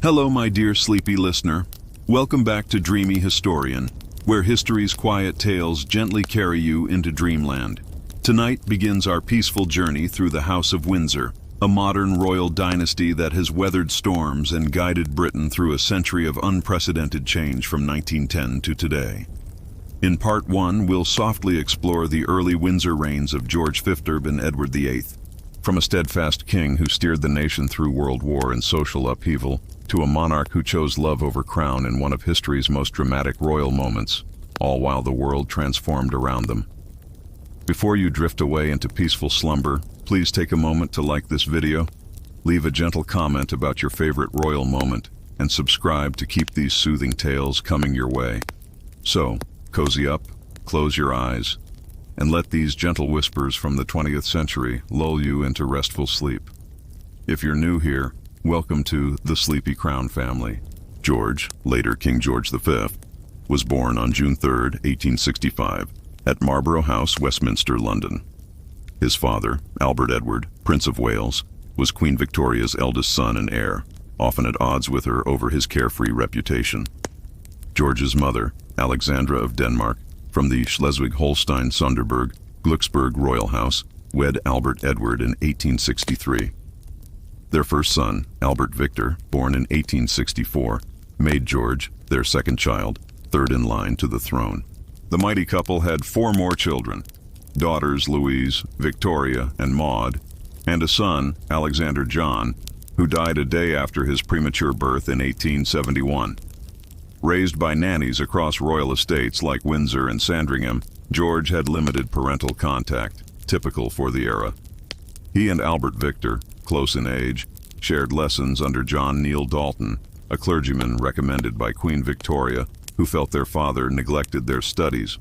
Hello, my dear sleepy listener. Welcome back to Dreamy Historian, where history's quiet tales gently carry you into dreamland. Tonight begins our peaceful journey through the House of Windsor, a modern royal dynasty that has weathered storms and guided Britain through a century of unprecedented change from 1910 to today. In Part 1, we'll softly explore the early Windsor reigns of George V and Edward VIII. From a steadfast king who steered the nation through world war and social upheaval, to a monarch who chose love over crown in one of history's most dramatic royal moments, all while the world transformed around them. Before you drift away into peaceful slumber, please take a moment to like this video, leave a gentle comment about your favorite royal moment, and subscribe to keep these soothing tales coming your way. So, cozy up, close your eyes, and let these gentle whispers from the 20th century lull you into restful sleep. If you're new here, welcome to the Sleepy Crown family. George, later King George V, was born on June 3, 1865, at Marlborough House, Westminster, London. His father, Albert Edward, Prince of Wales, was Queen Victoria's eldest son and heir, often at odds with her over his carefree reputation. George's mother, Alexandra of Denmark, from the Schleswig-Holstein-Sonderburg, Glücksburg royal house, wed Albert Edward in 1863. Their first son, Albert Victor, born in 1864, made George, their second child, third in line to the throne. The mighty couple had 4 more children, daughters Louise, Victoria, and Maud, and a son, Alexander John, who died a day after his premature birth in 1871. Raised by nannies across royal estates like Windsor and Sandringham, George had limited parental contact, typical for the era. He and Albert Victor, close in age, shared lessons under John Neil Dalton, a clergyman recommended by Queen Victoria, who felt their father neglected their studies.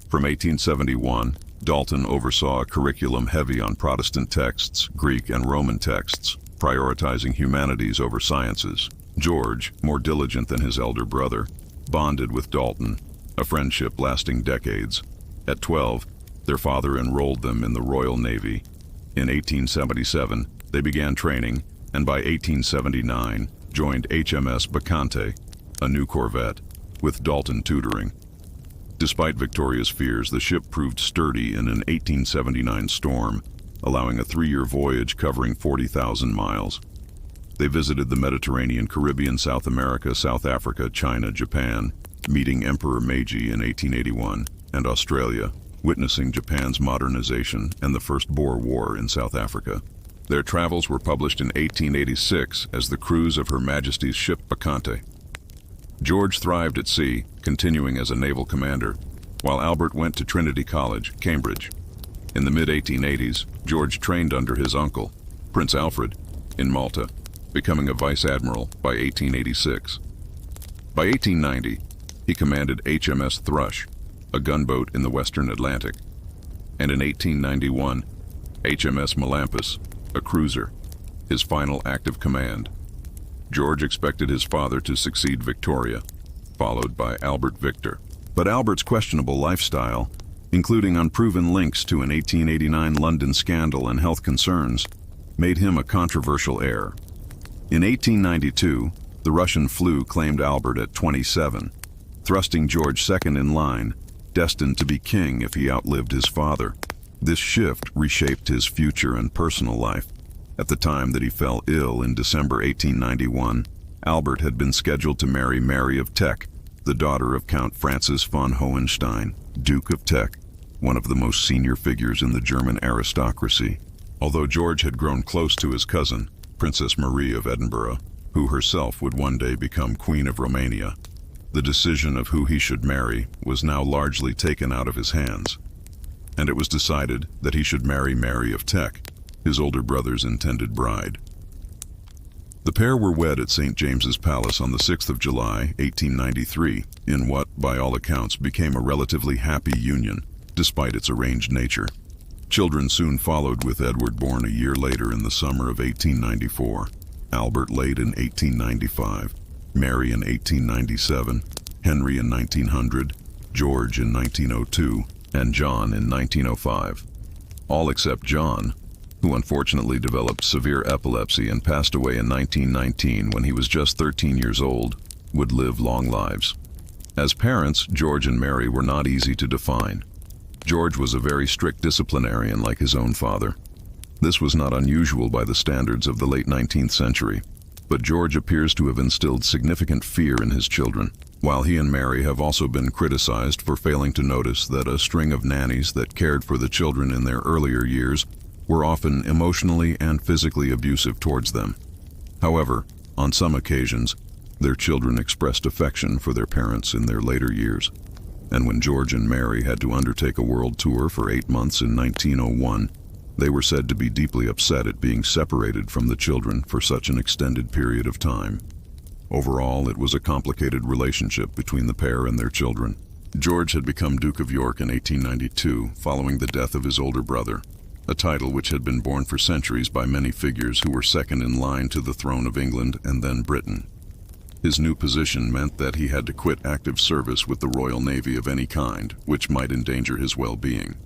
From 1871, Dalton oversaw a curriculum heavy on Protestant texts, Greek and Roman texts, prioritizing humanities over sciences. George, more diligent than his elder brother, bonded with Dalton, a friendship lasting decades. At 12, their father enrolled them in the Royal Navy. In 1877, they began training, and by 1879, joined HMS Bacchante, a new corvette, with Dalton tutoring. Despite Victoria's fears, the ship proved sturdy in an 1879 storm, allowing a 3-year voyage covering 40,000 miles. They visited the Mediterranean, Caribbean, South America, South Africa, China, Japan, meeting Emperor Meiji in 1881, and Australia, witnessing Japan's modernization and the First Boer War in South Africa. Their travels were published in 1886 as the cruise of Her Majesty's ship Bacchante. George thrived at sea, continuing as a naval commander, while Albert went to Trinity College, Cambridge. In the mid-1880s, George trained under his uncle, Prince Alfred, in Malta, becoming a vice admiral by 1886. By 1890, he commanded HMS Thrush, a gunboat in the Western Atlantic, and in 1891, HMS Melampus, a cruiser, his final active command. George expected his father to succeed Victoria, followed by Albert Victor. But Albert's questionable lifestyle, including unproven links to an 1889 London scandal and health concerns, made him a controversial heir. In 1892, the Russian flu claimed Albert at 27, thrusting George second in line, destined to be king if he outlived his father. This shift reshaped his future and personal life. At the time that he fell ill in December 1891, Albert had been scheduled to marry Mary of Teck, the daughter of Count Francis von Hohenstein, Duke of Teck, one of the most senior figures in the German aristocracy. Although George had grown close to his cousin, Princess Marie of Edinburgh, who herself would one day become Queen of Romania, the decision of who he should marry was now largely taken out of his hands, and it was decided that he should marry Mary of Teck, his older brother's intended bride. The pair were wed at St. James's Palace on the 6th of July, 1893, in what, by all accounts, became a relatively happy union, despite its arranged nature. Children soon followed, with Edward born a year later in the summer of 1894, Albert late in 1895, Mary in 1897, Henry in 1900, George in 1902, and John in 1905. All except John, who unfortunately developed severe epilepsy and passed away in 1919 when he was just 13 years old, would live long lives. As parents, George and Mary were not easy to define. George was a very strict disciplinarian like his own father. This was not unusual by the standards of the late 19th century, but George appears to have instilled significant fear in his children, while he and Mary have also been criticized for failing to notice that a string of nannies that cared for the children in their earlier years were often emotionally and physically abusive towards them. However, on some occasions, their children expressed affection for their parents in their later years. And when George and Mary had to undertake a world tour for 8 months in 1901, they were said to be deeply upset at being separated from the children for such an extended period of time. Overall, it was a complicated relationship between the pair and their children. George had become Duke of York in 1892, following the death of his older brother, a title which had been borne for centuries by many figures who were second in line to the throne of England and then Britain. His new position meant that he had to quit active service with the Royal Navy of any kind, which might endanger his well-being.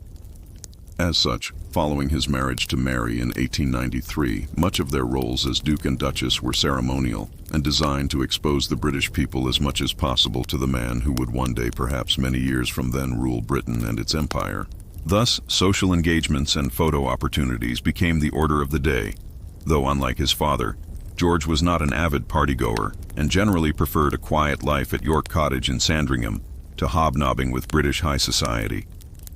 As such, following his marriage to Mary in 1893, much of their roles as Duke and Duchess were ceremonial and designed to expose the British people as much as possible to the man who would one day, perhaps many years from then, rule Britain and its empire. Thus, social engagements and photo opportunities became the order of the day, though unlike his father, George was not an avid partygoer and generally preferred a quiet life at York Cottage in Sandringham to hobnobbing with British high society.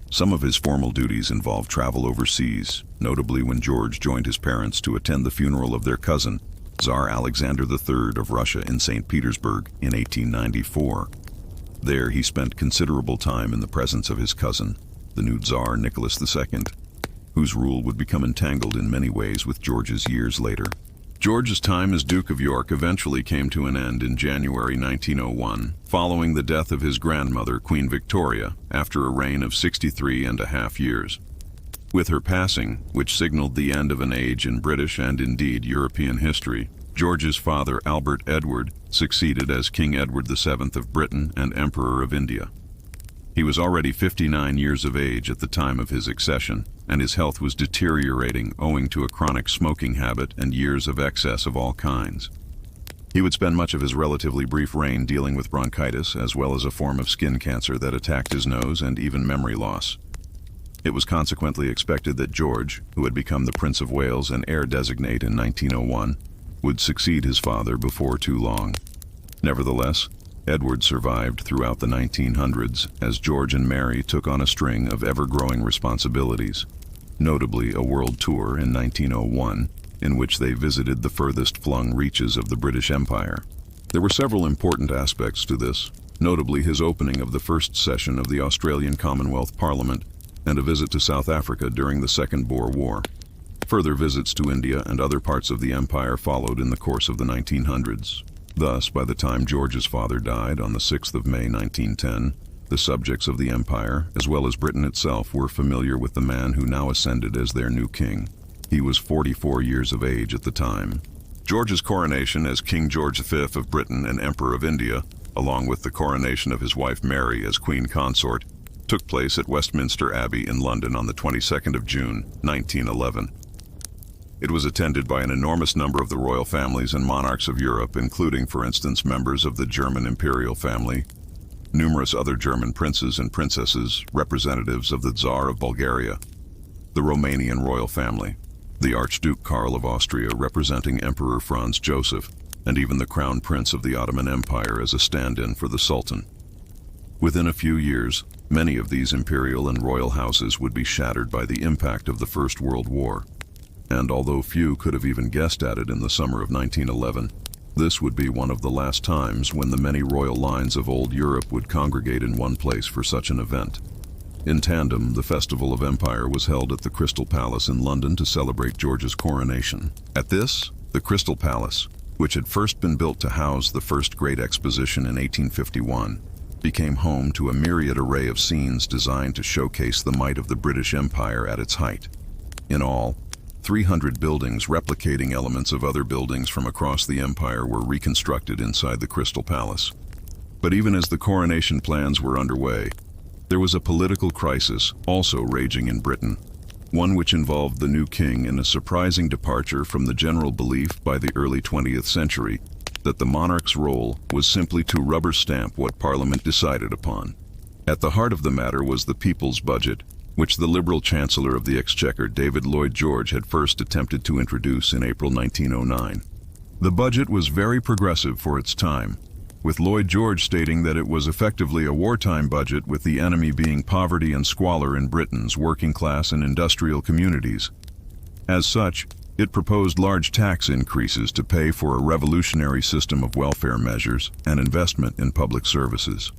Some of his formal duties involved travel overseas, notably when George joined his parents to attend the funeral of their cousin, Tsar Alexander III of Russia in St. Petersburg in 1894. There he spent considerable time in the presence of his cousin, the new Tsar Nicholas II, whose rule would become entangled in many ways with George's years later. George's time as Duke of York eventually came to an end in January 1901, following the death of his grandmother, Queen Victoria, after a reign of 63.5 years. With her passing, which signaled the end of an age in British and indeed European history, George's father, Albert Edward, succeeded as King Edward VII of Britain and Emperor of India. He was already 59 years of age at the time of his accession, and his health was deteriorating owing to a chronic smoking habit and years of excess of all kinds. He would spend much of his relatively brief reign dealing with bronchitis, as well as a form of skin cancer that attacked his nose and even memory loss. It was consequently expected that George, who had become the Prince of Wales and heir designate in 1901, would succeed his father before too long. Nevertheless, Edward survived throughout the 1900s as George and Mary took on a string of ever-growing responsibilities, notably a world tour in 1901, in which they visited the furthest flung reaches of the British Empire. There were several important aspects to this, notably his opening of the first session of the Australian Commonwealth Parliament and a visit to South Africa during the Second Boer War. Further visits to India and other parts of the empire followed in the course of the 1900s. Thus, by the time George's father died on the 6th of May 1910, the subjects of the empire, as well as Britain itself, were familiar with the man who now ascended as their new king. He was 44 years of age at the time. George's coronation as King George V of Britain and Emperor of India, along with the coronation of his wife Mary as Queen Consort, took place at Westminster Abbey in London on the 22nd of June, 1911. It was attended by an enormous number of the royal families and monarchs of Europe, including, for instance, members of the German imperial family, numerous other German princes and princesses, representatives of the Tsar of Bulgaria, the Romanian royal family, the Archduke Karl of Austria representing Emperor Franz Joseph, and even the Crown Prince of the Ottoman Empire as a stand-in for the Sultan. Within a few years, many of these imperial and royal houses would be shattered by the impact of the First World War. And although few could have even guessed at it in the summer of 1911, this would be one of the last times when the many royal lines of old Europe would congregate in one place for such an event. In tandem, the Festival of Empire was held at the Crystal Palace in London to celebrate George's coronation. At this, the Crystal Palace, which had first been built to house the first Great Exposition in 1851, became home to a myriad array of scenes designed to showcase the might of the British Empire at its height. In all, 300 buildings replicating elements of other buildings from across the empire were reconstructed inside the Crystal Palace. But even as the coronation plans were underway, there was a political crisis also raging in Britain. one which involved the new king in a surprising departure from the general belief by the early 20th century that the monarch's role was simply to rubber stamp what Parliament decided upon. At the heart of the matter was the People's Budget, which the Liberal Chancellor of the Exchequer, David Lloyd George, had first attempted to introduce in April 1909. The budget was very progressive for its time, with Lloyd George stating that it was effectively a wartime budget, with the enemy being poverty and squalor in Britain's working class and industrial communities. As such, it proposed large tax increases to pay for a revolutionary system of welfare measures and investment in public services.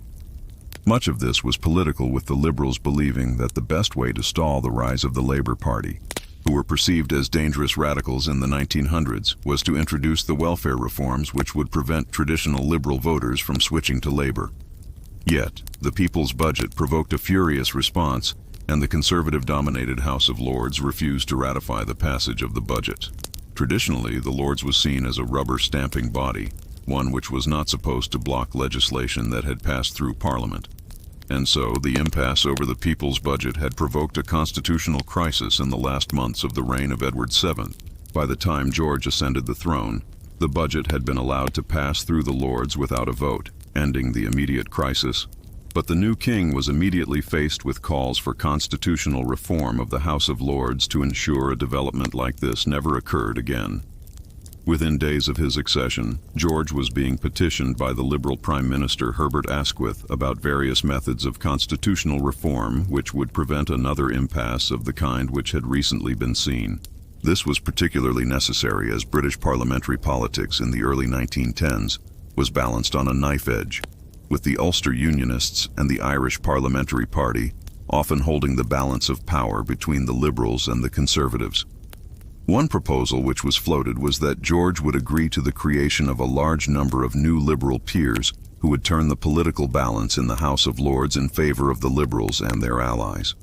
Much of this was political, with the Liberals believing that the best way to stall the rise of the Labour Party, who were perceived as dangerous radicals in the 1900s, was to introduce the welfare reforms which would prevent traditional Liberal voters from switching to Labour. Yet, the People's Budget provoked a furious response, and the Conservative-dominated House of Lords refused to ratify the passage of the budget. Traditionally, the Lords was seen as a rubber-stamping body, one which was not supposed to block legislation that had passed through Parliament. And so, the impasse over the People's Budget had provoked a constitutional crisis in the last months of the reign of Edward VII. By the time George ascended the throne, the budget had been allowed to pass through the Lords without a vote, ending the immediate crisis. But the new king was immediately faced with calls for constitutional reform of the House of Lords to ensure a development like this never occurred again. Within days of his accession, George was being petitioned by the Liberal Prime Minister Herbert Asquith about various methods of constitutional reform which would prevent another impasse of the kind which had recently been seen. This was particularly necessary as British parliamentary politics in the early 1910s was balanced on a knife edge, with the Ulster Unionists and the Irish Parliamentary Party often holding the balance of power between the Liberals and the Conservatives. One proposal which was floated was that George would agree to the creation of a large number of new Liberal peers who would turn the political balance in the House of Lords in favor of the Liberals and their allies.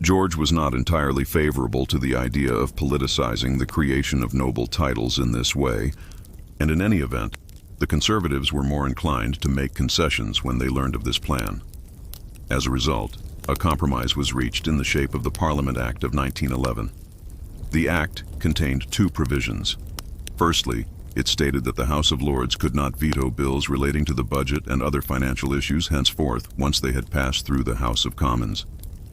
George was not entirely favorable to the idea of politicizing the creation of noble titles in this way, and in any event, the Conservatives were more inclined to make concessions when they learned of this plan. As a result, a compromise was reached in the shape of the Parliament Act of 1911. The Act contained two provisions. Firstly, it stated that the House of Lords could not veto bills relating to the budget and other financial issues henceforth once they had passed through the House of Commons.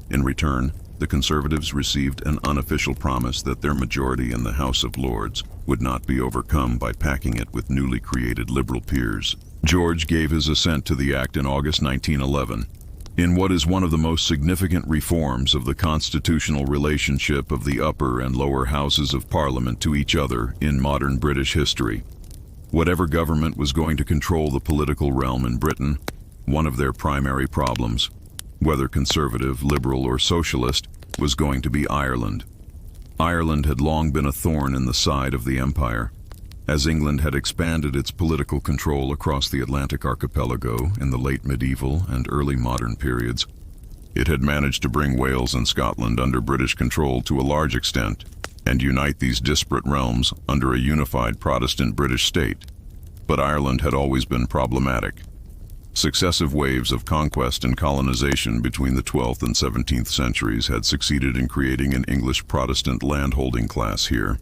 In return, the Conservatives received an unofficial promise that their majority in the House of Lords would not be overcome by packing it with newly created Liberal peers. George gave his assent to the Act in August 1911. In what is one of the most significant reforms of the constitutional relationship of the upper and lower houses of Parliament to each other in modern British history. Whatever government was going to control the political realm in Britain, one of their primary problems, whether Conservative, Liberal, or Socialist, was going to be Ireland. Ireland had long been a thorn in the side of the empire. As England had expanded its political control across the Atlantic archipelago in the late medieval and early modern periods, it had managed to bring Wales and Scotland under British control to a large extent and unite these disparate realms under a unified Protestant British state. But Ireland had always been problematic. Successive waves of conquest and colonization between the 12th and 17th centuries had succeeded in creating an English Protestant landholding class here,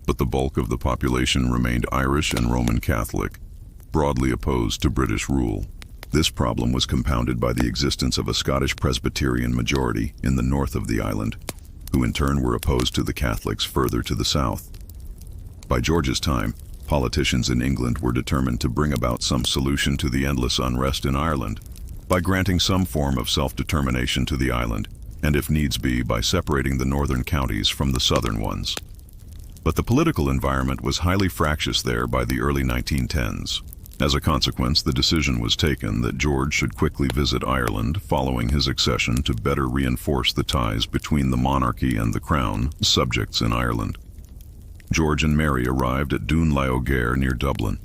but the bulk of the population remained Irish and Roman Catholic, broadly opposed to British rule. This problem was compounded by the existence of a Scottish Presbyterian majority in the north of the island, who in turn were opposed to the Catholics further to the south. By George's time, politicians in England were determined to bring about some solution to the endless unrest in Ireland by granting some form of self-determination to the island, and if needs be, by separating the northern counties from the southern ones. But the political environment was highly fractious there by the early 1910s. As a consequence, the decision was taken that George should quickly visit Ireland following his accession to better reinforce the ties between the monarchy and the crown subjects in Ireland. George and Mary arrived at Dún Laoghaire near Dublin,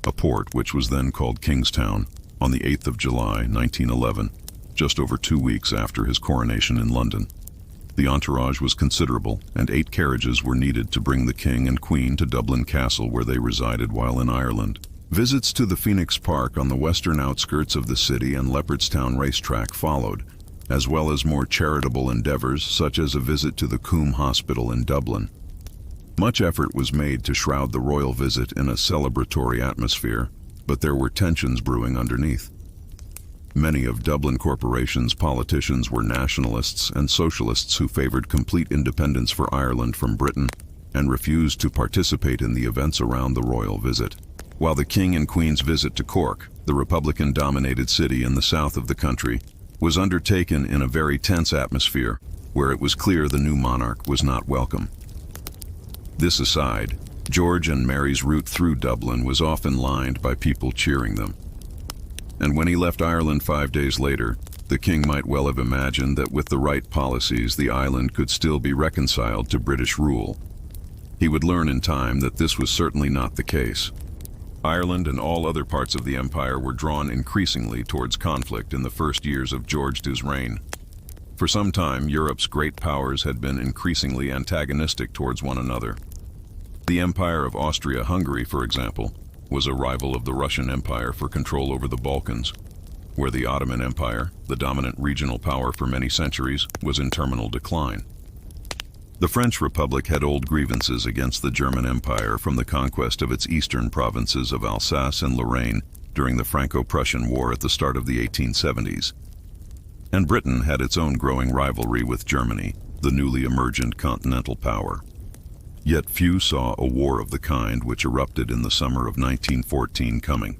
a port which was then called Kingstown, on the 8th of July, 1911, just over 2 weeks after his coronation in London. The entourage was considerable, and 8 carriages were needed to bring the King and Queen to Dublin Castle, where they resided while in Ireland. Visits to the Phoenix Park on the western outskirts of the city and Leopardstown racetrack followed, as well as more charitable endeavors such as a visit to the Coombe Hospital in Dublin. Much effort was made to shroud the royal visit in a celebratory atmosphere, but there were tensions brewing underneath. Many of Dublin Corporation's politicians were nationalists and socialists who favored complete independence for Ireland from Britain and refused to participate in the events around the royal visit. While the King and Queen's visit to Cork, the Republican-dominated city in the south of the country, was undertaken in a very tense atmosphere where it was clear the new monarch was not welcome. This aside, George and Mary's route through Dublin was often lined by people cheering them. And when he left Ireland 5 days later, the king might well have imagined that with the right policies the island could still be reconciled to British rule. He would learn in time that this was certainly not the case. Ireland and all other parts of the empire were drawn increasingly towards conflict in the first years of George II's reign. For some time, Europe's great powers had been increasingly antagonistic towards one another. The Empire of Austria-Hungary, for example, was a rival of the Russian Empire for control over the Balkans, where the Ottoman Empire, the dominant regional power for many centuries, was in terminal decline. The French Republic had old grievances against the German Empire from the conquest of its eastern provinces of Alsace and Lorraine during the Franco-Prussian War at the start of the 1870s. And Britain had its own growing rivalry with Germany, the newly emergent continental power. Yet few saw a war of the kind which erupted in the summer of 1914 coming.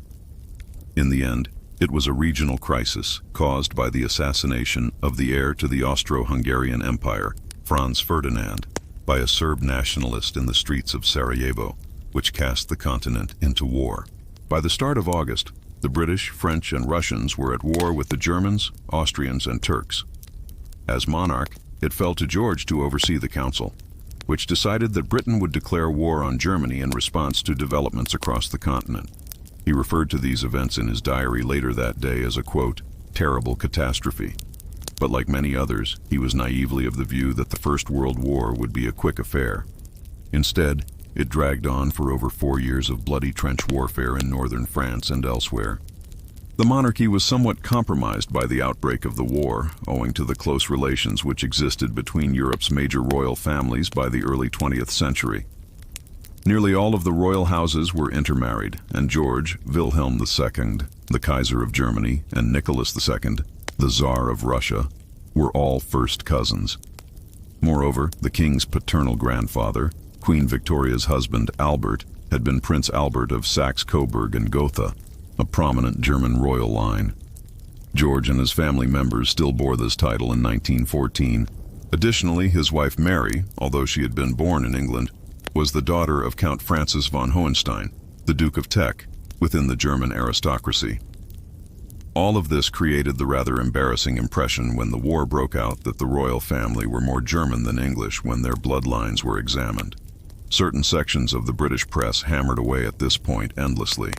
In the end, it was a regional crisis caused by the assassination of the heir to the Austro-Hungarian Empire, Franz Ferdinand, by a Serb nationalist in the streets of Sarajevo, which cast the continent into war. By the start of August, the British, French, and Russians were at war with the Germans, Austrians, and Turks. As monarch, it fell to George to oversee the council, which decided that Britain would declare war on Germany in response to developments across the continent. He referred to these events in his diary later that day as a, quote, terrible catastrophe. But like many others, he was naively of the view that the First World War would be a quick affair. Instead, it dragged on for over 4 years of bloody trench warfare in northern France and elsewhere. The monarchy was somewhat compromised by the outbreak of the war, owing to the close relations which existed between Europe's major royal families by the early 20th century. Nearly all of the royal houses were intermarried, and George, Wilhelm II, the Kaiser of Germany, and Nicholas II, the Tsar of Russia, were all first cousins. Moreover, the king's paternal grandfather, Queen Victoria's husband Albert, had been Prince Albert of Saxe-Coburg and Gotha, a prominent German royal line. George and his family members still bore this title in 1914. Additionally, his wife Mary, although she had been born in England, was the daughter of Count Francis von Hohenstein, the Duke of Teck, within the German aristocracy. All of this created the rather embarrassing impression when the war broke out that the royal family were more German than English when their bloodlines were examined. Certain sections of the British press hammered away at this point endlessly.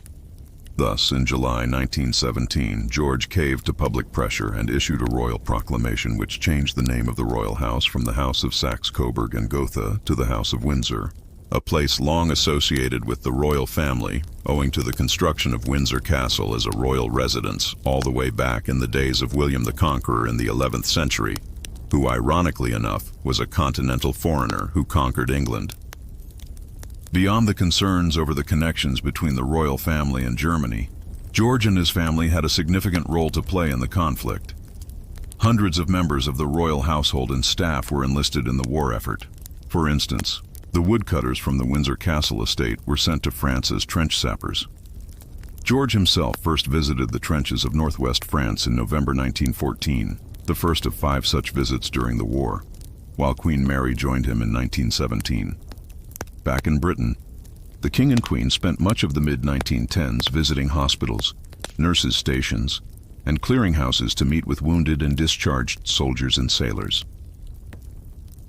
Thus, in July 1917, George caved to public pressure and issued a royal proclamation which changed the name of the royal house from the House of Saxe-Coburg and Gotha to the House of Windsor, a place long associated with the royal family, owing to the construction of Windsor Castle as a royal residence all the way back in the days of William the Conqueror in the 11th century, who ironically enough was a continental foreigner who conquered England. Beyond the concerns over the connections between the royal family and Germany, George and his family had a significant role to play in the conflict. Hundreds of members of the royal household and staff were enlisted in the war effort. For instance, the woodcutters from the Windsor Castle estate were sent to France as trench sappers. George himself first visited the trenches of northwest France in November 1914, the first of 5 such visits during the war, while Queen Mary joined him in 1917. Back in Britain, the King and Queen spent much of the mid-1910s visiting hospitals, nurses' stations, and clearinghouses to meet with wounded and discharged soldiers and sailors.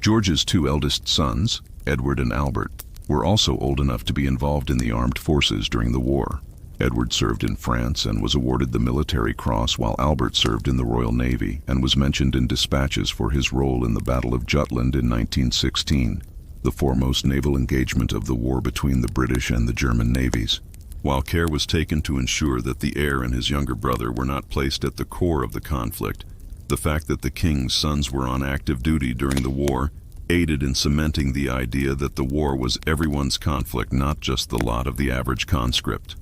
George's 2 eldest sons, Edward and Albert, were also old enough to be involved in the armed forces during the war. Edward served in France and was awarded the Military Cross, while Albert served in the Royal Navy and was mentioned in dispatches for his role in the Battle of Jutland in 1916. The foremost naval engagement of the war between the British and the German navies, while care was taken to ensure that the heir and his younger brother were not placed at the core of the conflict. The fact that the king's sons were on active duty during the war aided in cementing the idea that the war was everyone's conflict, not just the lot of the average conscript.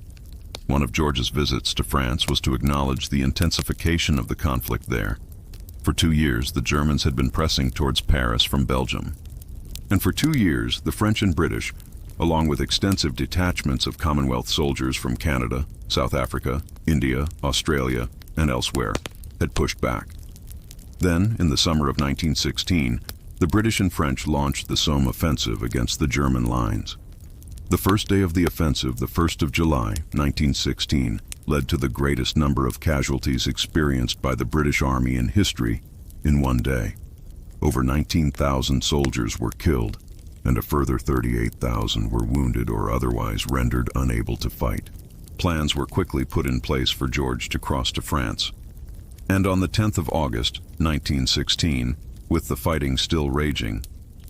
One of George's visits to France was to acknowledge the intensification of the conflict there. For 2 years, the Germans had been pressing towards Paris from Belgium. And for 2 years, the French and British, along with extensive detachments of Commonwealth soldiers from Canada, South Africa, India, Australia, and elsewhere, had pushed back. Then, in the summer of 1916, the British and French launched the Somme offensive against the German lines. The first day of the offensive, the 1st of July, 1916, led to the greatest number of casualties experienced by the British Army in history in one day. Over 19,000 soldiers were killed, and a further 38,000 were wounded or otherwise rendered unable to fight. Plans were quickly put in place for George to cross to France. And on the 10th of August, 1916, with the fighting still raging,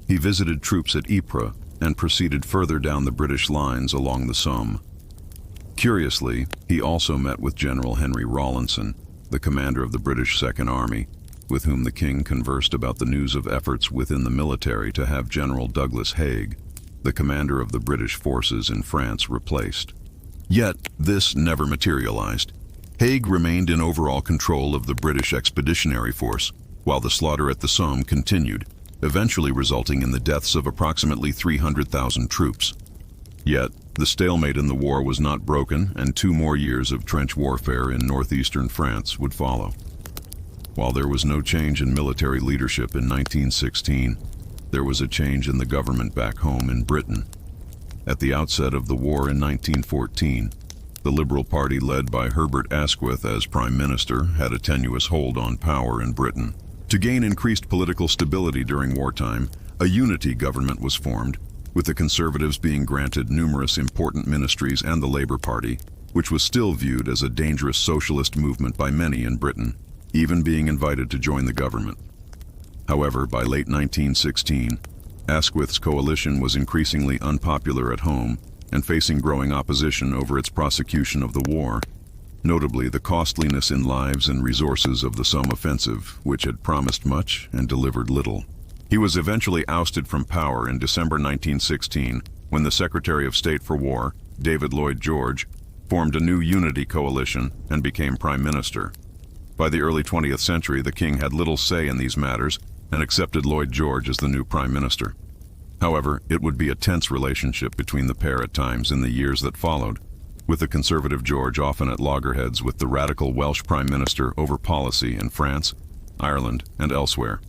he visited troops at Ypres and proceeded further down the British lines along the Somme. Curiously, he also met with General Henry Rawlinson, the commander of the British Second Army, with whom the king conversed about the news of efforts within the military to have General Douglas Haig, the commander of the British forces in France, replaced. Yet, this never materialized. Haig remained in overall control of the British Expeditionary Force, while the slaughter at the Somme continued, eventually resulting in the deaths of approximately 300,000 troops. Yet, the stalemate in the war was not broken, and 2 more years of trench warfare in northeastern France would follow. While there was no change in military leadership in 1916, there was a change in the government back home in Britain. At the outset of the war in 1914, the Liberal Party led by Herbert Asquith as Prime Minister had a tenuous hold on power in Britain. To gain increased political stability during wartime, a unity government was formed, with the Conservatives being granted numerous important ministries and the Labour Party, which was still viewed as a dangerous socialist movement by many in Britain, even being invited to join the government. However, by late 1916, Asquith's coalition was increasingly unpopular at home and facing growing opposition over its prosecution of the war, notably the costliness in lives and resources of the Somme offensive, which had promised much and delivered little. He was eventually ousted from power in December 1916 when the Secretary of State for War, David Lloyd George, formed a new unity coalition and became Prime Minister. By the early 20th century, the king had little say in these matters and accepted Lloyd George as the new Prime Minister. However, it would be a tense relationship between the pair at times in the years that followed, with the conservative George often at loggerheads with the radical Welsh Prime Minister over policy in France, Ireland, and elsewhere.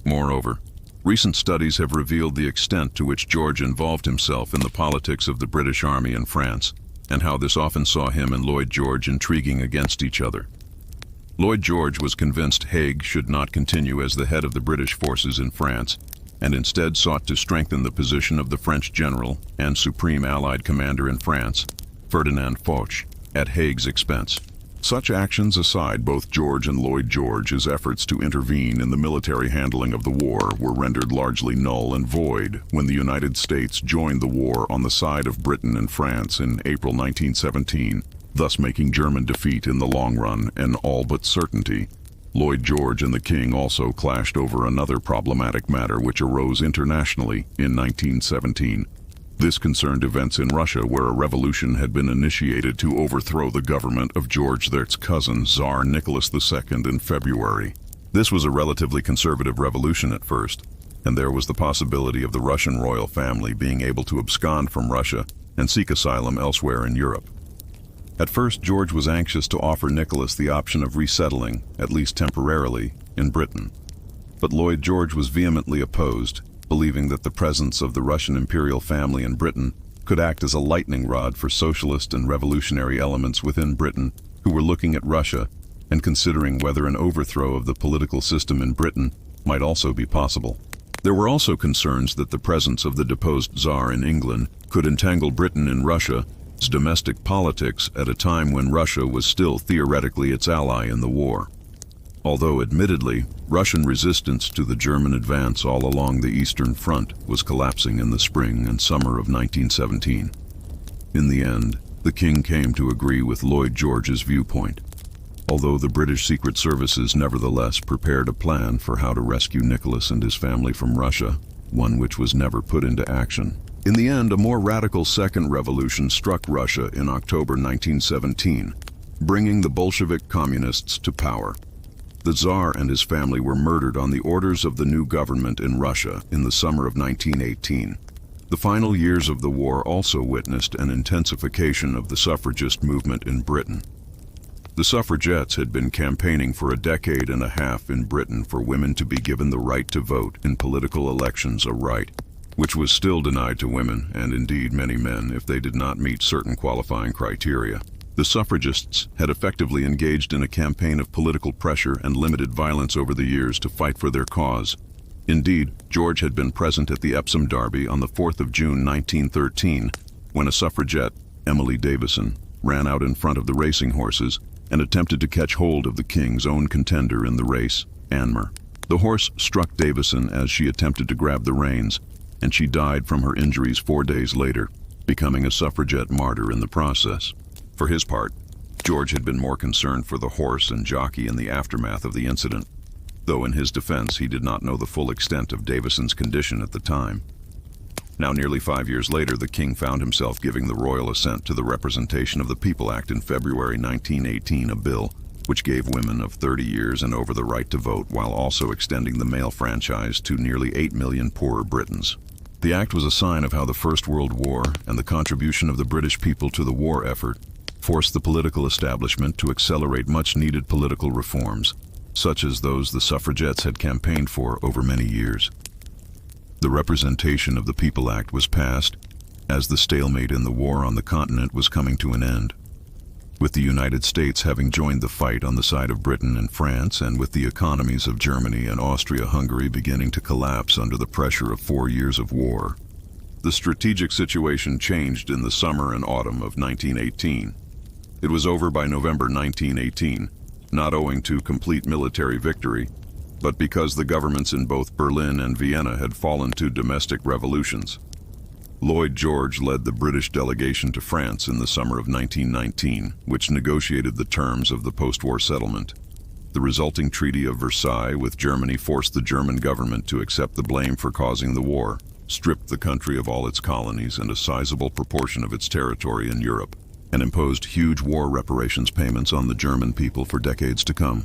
Moreover, recent studies have revealed the extent to which George involved himself in the politics of the British Army in France, and how this often saw him and Lloyd George intriguing against each other. Lloyd George was convinced Haig should not continue as the head of the British forces in France, and instead sought to strengthen the position of the French general and supreme Allied commander in France, Ferdinand Foch, at Haig's expense. Such actions aside, both George and Lloyd George's efforts to intervene in the military handling of the war were rendered largely null and void when the United States joined the war on the side of Britain and France in April 1917, thus making German defeat in the long run an all but certainty. Lloyd George and the king also clashed over another problematic matter which arose internationally in 1917. This concerned events in Russia, where a revolution had been initiated to overthrow the government of George III's cousin, Tsar Nicholas II, in February. This was a relatively conservative revolution at first, and there was the possibility of the Russian royal family being able to abscond from Russia and seek asylum elsewhere in Europe. At first, George was anxious to offer Nicholas the option of resettling, at least temporarily, in Britain. But Lloyd George was vehemently opposed, believing that the presence of the Russian imperial family in Britain could act as a lightning rod for socialist and revolutionary elements within Britain who were looking at Russia and considering whether an overthrow of the political system in Britain might also be possible. There were also concerns that the presence of the deposed Tsar in England could entangle Britain in Russia's domestic politics at a time when Russia was still theoretically its ally in the war. Although admittedly, Russian resistance to the German advance all along the Eastern Front was collapsing in the spring and summer of 1917. In the end, the king came to agree with Lloyd George's viewpoint. although the British Secret Services nevertheless prepared a plan for how to rescue Nicholas and his family from Russia, one which was never put into action. In the end, a more radical second revolution struck Russia in October 1917, bringing the Bolshevik communists to power. The Tsar and his family were murdered on the orders of the new government in Russia in the summer of 1918. The final years of the war also witnessed an intensification of the suffragist movement in Britain. The suffragettes had been campaigning for a decade and a half in Britain for women to be given the right to vote in political elections, a right which was still denied to women, and indeed many men, if they did not meet certain qualifying criteria. The suffragists had effectively engaged in a campaign of political pressure and limited violence over the years to fight for their cause. Indeed, George had been present at the Epsom Derby on the 4th of June 1913, when a suffragette, Emily Davison, ran out in front of the racing horses and attempted to catch hold of the king's own contender in the race, Anmer. The horse struck Davison as she attempted to grab the reins, and she died from her injuries 4 days later, becoming a suffragette martyr in the process. For his part, George had been more concerned for the horse and jockey in the aftermath of the incident, though in his defense he did not know the full extent of Davison's condition at the time. Now, nearly 5 years later, the king found himself giving the royal assent to the Representation of the People Act in February 1918, a bill which gave women of 30 years and over the right to vote, while also extending the male franchise to nearly 8 million poorer Britons. The act was a sign of how the First World War and the contribution of the British people to the war effort forced the political establishment to accelerate much-needed political reforms, such as those the suffragettes had campaigned for over many years. The Representation of the People Act was passed as the stalemate in the war on the continent was coming to an end. With the United States having joined the fight on the side of Britain and France, and with the economies of Germany and Austria-Hungary beginning to collapse under the pressure of 4 years of war, the strategic situation changed in the summer and autumn of 1918. It was over by November 1918, not owing to complete military victory, but because the governments in both Berlin and Vienna had fallen to domestic revolutions. Lloyd George led the British delegation to France in the summer of 1919, which negotiated the terms of the post-war settlement. The resulting Treaty of Versailles with Germany forced the German government to accept the blame for causing the war, stripped the country of all its colonies and a sizable proportion of its territory in Europe, and imposed huge war reparations payments on the German people for decades to come.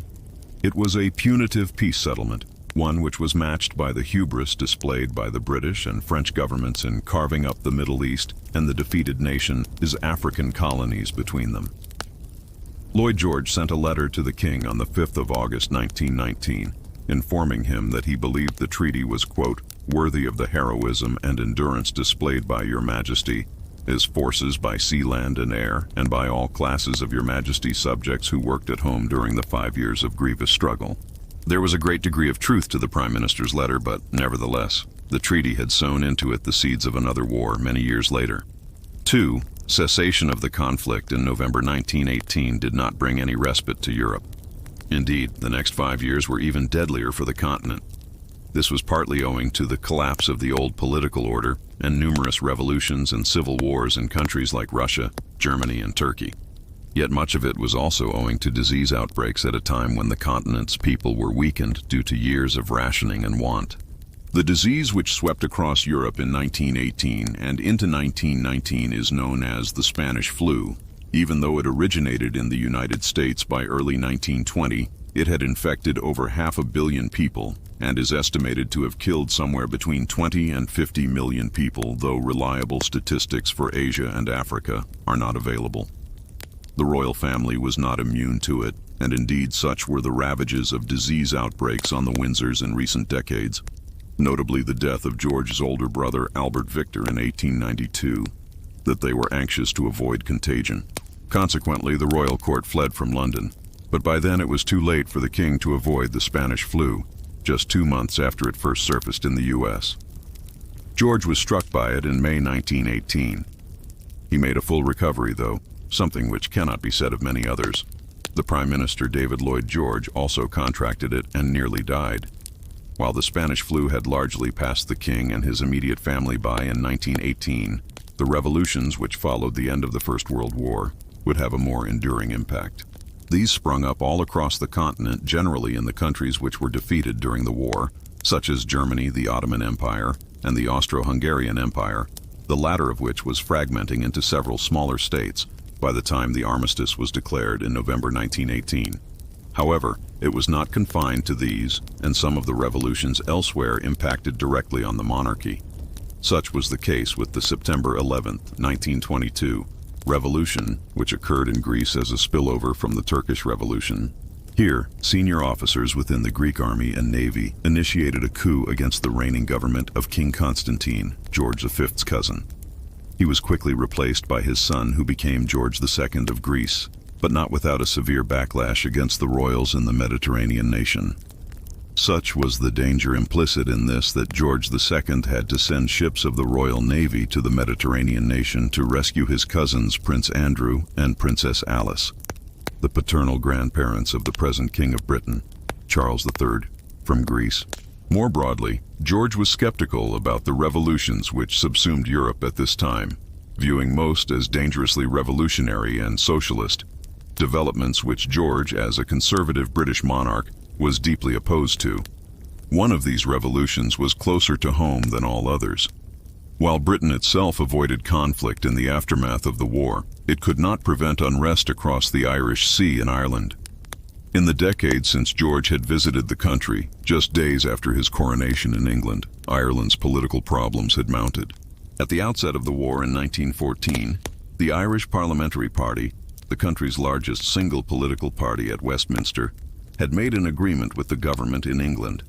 It was a punitive peace settlement, one which was matched by the hubris displayed by the British and French governments in carving up the Middle East and the defeated nation as African colonies between them. Lloyd George sent a letter to the king on the 5th of August 1919, informing him that he believed the treaty was, quote, worthy of the heroism and endurance displayed by your majesty, his forces by sea, land, and air, and by all classes of your majesty's subjects who worked at home during the 5 years of grievous struggle. There was a great degree of truth to the Prime Minister's letter, but nevertheless, the treaty had sown into it the seeds of another war many years later. 2. Cessation of the conflict in November 1918 did not bring any respite to Europe. Indeed, the next 5 years were even deadlier for the continent. This was partly owing to the collapse of the old political order and numerous revolutions and civil wars in countries like Russia, Germany, and Turkey. Yet much of it was also owing to disease outbreaks at a time when the continent's people were weakened due to years of rationing and want. The disease which swept across Europe in 1918 and into 1919 is known as the Spanish flu. Even though it originated in the United States by early 1920, it had infected over 500 million people and is estimated to have killed somewhere between 20 and 50 million people, though reliable statistics for Asia and Africa are not available. The royal family was not immune to it, and indeed such were the ravages of disease outbreaks on the Windsors in recent decades, notably the death of George's older brother Albert Victor in 1892, that they were anxious to avoid contagion. Consequently, the royal court fled from London, but by then it was too late for the king to avoid the Spanish flu, just 2 months after it first surfaced in the U.S. George was struck by it in May 1918. He made a full recovery, though, something which cannot be said of many others. The Prime Minister, David Lloyd George, also contracted it and nearly died. While the Spanish flu had largely passed the king and his immediate family by in 1918, the revolutions which followed the end of the First World War would have a more enduring impact. These sprung up all across the continent, generally in the countries which were defeated during the war, such as Germany, the Ottoman Empire, and the Austro-Hungarian Empire, the latter of which was fragmenting into several smaller states by the time the armistice was declared in November 1918. However, it was not confined to these, and some of the revolutions elsewhere impacted directly on the monarchy. Such was the case with the September 11, 1922, revolution, which occurred in Greece as a spillover from the Turkish Revolution. Here, senior officers within the Greek army and navy initiated a coup against the reigning government of King Constantine, George V's cousin. He was quickly replaced by his son, who became George II of Greece, but not without a severe backlash against the royals in the Mediterranean nation. Such was the danger implicit in this that George II had to send ships of the Royal Navy to the Mediterranean nation to rescue his cousins Prince Andrew and Princess Alice, the paternal grandparents of the present King of Britain, Charles III, from Greece. More broadly, George was skeptical about the revolutions which subsumed Europe at this time, viewing most as dangerously revolutionary and socialist, developments which George, as a conservative British monarch, was deeply opposed to. One of these revolutions was closer to home than all others. While Britain itself avoided conflict in the aftermath of the war, it could not prevent unrest across the Irish Sea in Ireland. In the decades since George had visited the country, just days after his coronation in England, Ireland's political problems had mounted. At the outset of the war in 1914, the Irish Parliamentary Party, the country's largest single political party at Westminster, had made an agreement with the government in England.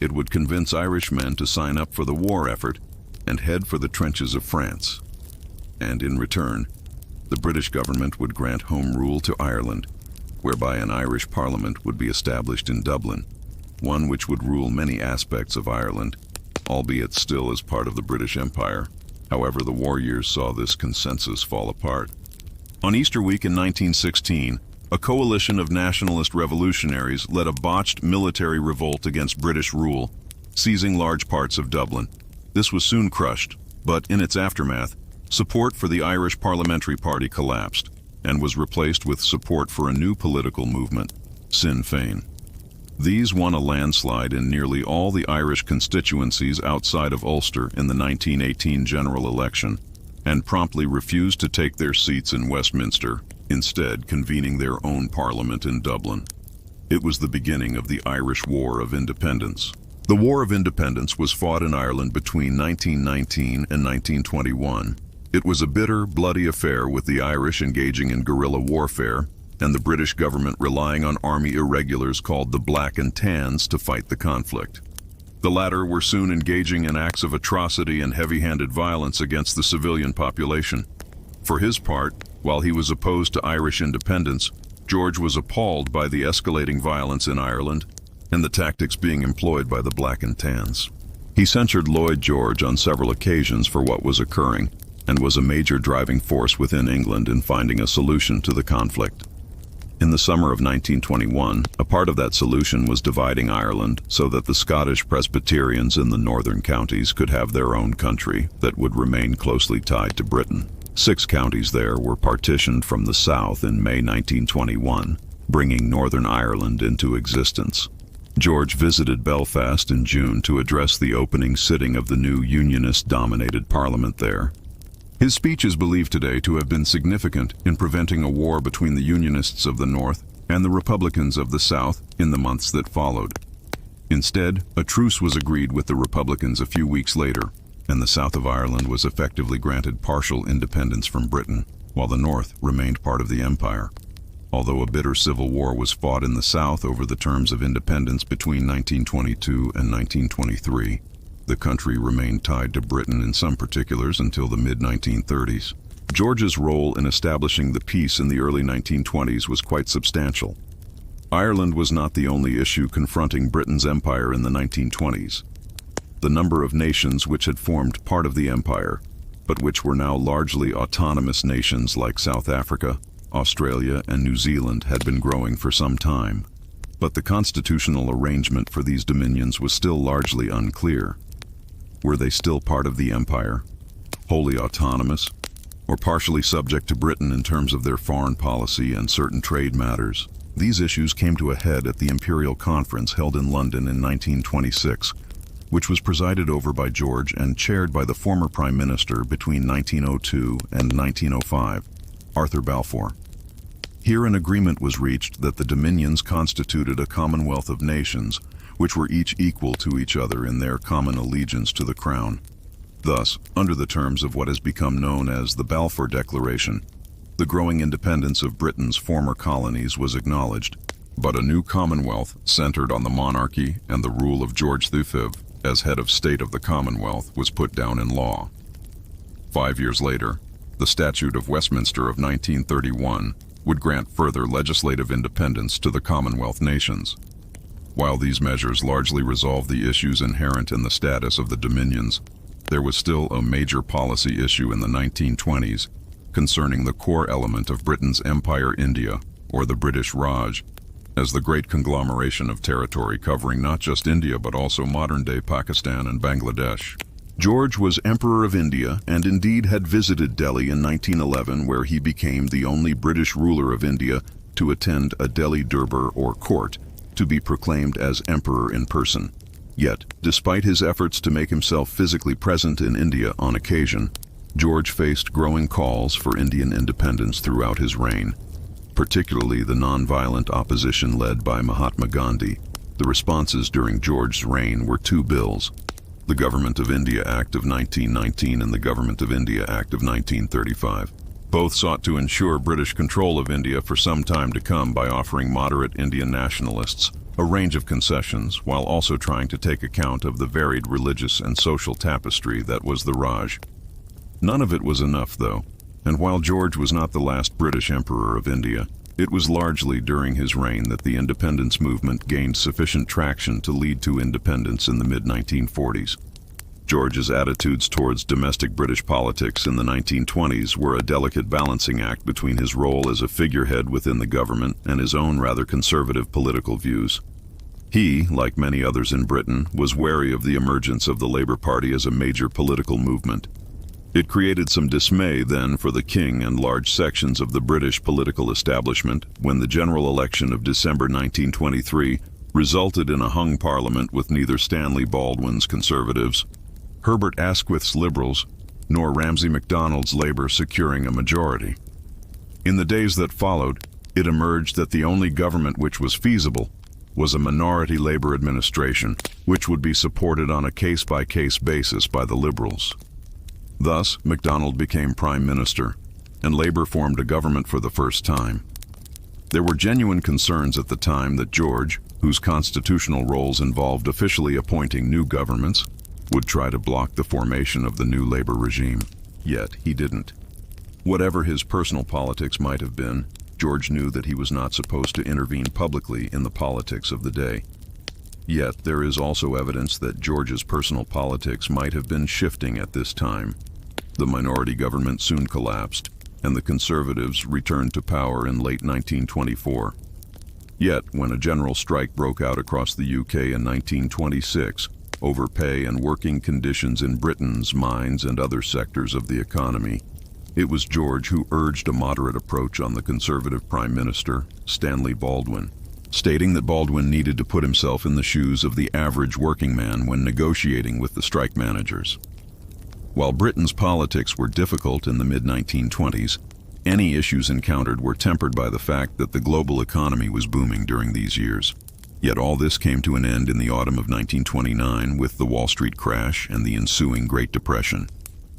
It would convince Irish men to sign up for the war effort and head for the trenches of France. And in return, the British government would grant home rule to Ireland, whereby an Irish parliament would be established in Dublin, one which would rule many aspects of Ireland, albeit still as part of the British Empire. However, the war years saw this consensus fall apart. On Easter week in 1916, a coalition of nationalist revolutionaries led a botched military revolt against British rule, seizing large parts of Dublin. This was soon crushed, but in its aftermath, support for the Irish Parliamentary Party collapsed and was replaced with support for a new political movement, Sinn Féin. These won a landslide in nearly all the Irish constituencies outside of Ulster in the 1918 general election, and promptly refused to take their seats in Westminster, instead convening their own parliament in Dublin. It was the beginning of the Irish War of Independence. The War of Independence was fought in Ireland between 1919 and 1921. It was a bitter, bloody affair, with the Irish engaging in guerrilla warfare and the British government relying on army irregulars called the Black and Tans to fight the conflict. The latter were soon engaging in acts of atrocity and heavy-handed violence against the civilian population. For his part, while he was opposed to Irish independence, George was appalled by the escalating violence in Ireland and the tactics being employed by the Black and Tans. He censured Lloyd George on several occasions for what was occurring, and was a major driving force within England in finding a solution to the conflict. In the summer of 1921, a part of that solution was dividing Ireland so that the Scottish Presbyterians in the northern counties could have their own country that would remain closely tied to Britain. 6 counties there were partitioned from the south in May 1921, bringing Northern Ireland into existence. George visited Belfast in June to address the opening sitting of the new Unionist-dominated Parliament there. His speech is believed today to have been significant in preventing a war between the Unionists of the North and the Republicans of the South in the months that followed. Instead, a truce was agreed with the Republicans a few weeks later, and the south of Ireland was effectively granted partial independence from Britain, while the north remained part of the empire. Although a bitter civil war was fought in the south over the terms of independence between 1922 and 1923, the country remained tied to Britain in some particulars until the mid-1930s. George's role in establishing the peace in the early 1920s was quite substantial. Ireland was not the only issue confronting Britain's empire in the 1920s. The number of nations which had formed part of the empire, but which were now largely autonomous nations like South Africa, Australia, and New Zealand had been growing for some time. But the constitutional arrangement for these dominions was still largely unclear. Were they still part of the empire, wholly autonomous, or partially subject to Britain in terms of their foreign policy and certain trade matters. These issues came to a head at the Imperial Conference held in London in 1926, which was presided over by George and chaired by the former Prime Minister between 1902 and 1905, Arthur Balfour. Here an agreement was reached that the Dominions constituted a Commonwealth of nations, which were each equal to each other in their common allegiance to the Crown. Thus, under the terms of what has become known as the Balfour Declaration, the growing independence of Britain's former colonies was acknowledged, but a new Commonwealth centered on the monarchy and the rule of George V as head of state of the Commonwealth was put down in law. 5 years later, the Statute of Westminster of 1931 would grant further legislative independence to the Commonwealth nations. While these measures largely resolved the issues inherent in the status of the Dominions, there was still a major policy issue in the 1920s concerning the core element of Britain's Empire India, or the British Raj, as the great conglomeration of territory covering not just India but also modern-day Pakistan and Bangladesh. George was Emperor of India and indeed had visited Delhi in 1911, where he became the only British ruler of India to attend a Delhi Durbar or court to be proclaimed as emperor in person. Yet, despite his efforts to make himself physically present in India on occasion, George faced growing calls for Indian independence throughout his reign, particularly the non-violent opposition led by Mahatma Gandhi. The responses during George's reign were two bills, the Government of India Act of 1919 and the Government of India Act of 1935. Both sought to ensure British control of India for some time to come by offering moderate Indian nationalists a range of concessions, while also trying to take account of the varied religious and social tapestry that was the Raj. None of it was enough, though, and while George was not the last British emperor of India, it was largely during his reign that the independence movement gained sufficient traction to lead to independence in the mid-1940s. George's attitudes towards domestic British politics in the 1920s were a delicate balancing act between his role as a figurehead within the government and his own rather conservative political views. He, like many others in Britain, was wary of the emergence of the Labour Party as a major political movement. It created some dismay then for the King and large sections of the British political establishment when the general election of December 1923 resulted in a hung parliament with neither Stanley Baldwin's Conservatives, Herbert Asquith's Liberals, nor Ramsay MacDonald's Labour securing a majority. In the days that followed, it emerged that the only government which was feasible was a minority Labour administration, which would be supported on a case-by-case basis by the Liberals. Thus, MacDonald became Prime Minister, and Labour formed a government for the first time. There were genuine concerns at the time that George, whose constitutional roles involved officially appointing new governments, would try to block the formation of the new Labour regime. Yet, he didn't. Whatever his personal politics might have been, George knew that he was not supposed to intervene publicly in the politics of the day. Yet, there is also evidence that George's personal politics might have been shifting at this time. The minority government soon collapsed, and the Conservatives returned to power in late 1924. Yet, when a general strike broke out across the UK in 1926, over pay and working conditions in Britain's mines and other sectors of the economy, it was George who urged a moderate approach on the Conservative Prime Minister, Stanley Baldwin, stating that Baldwin needed to put himself in the shoes of the average working man when negotiating with the strike managers. While Britain's politics were difficult in the mid-1920s, any issues encountered were tempered by the fact that the global economy was booming during these years. Yet all this came to an end in the autumn of 1929 with the Wall Street crash and the ensuing Great Depression.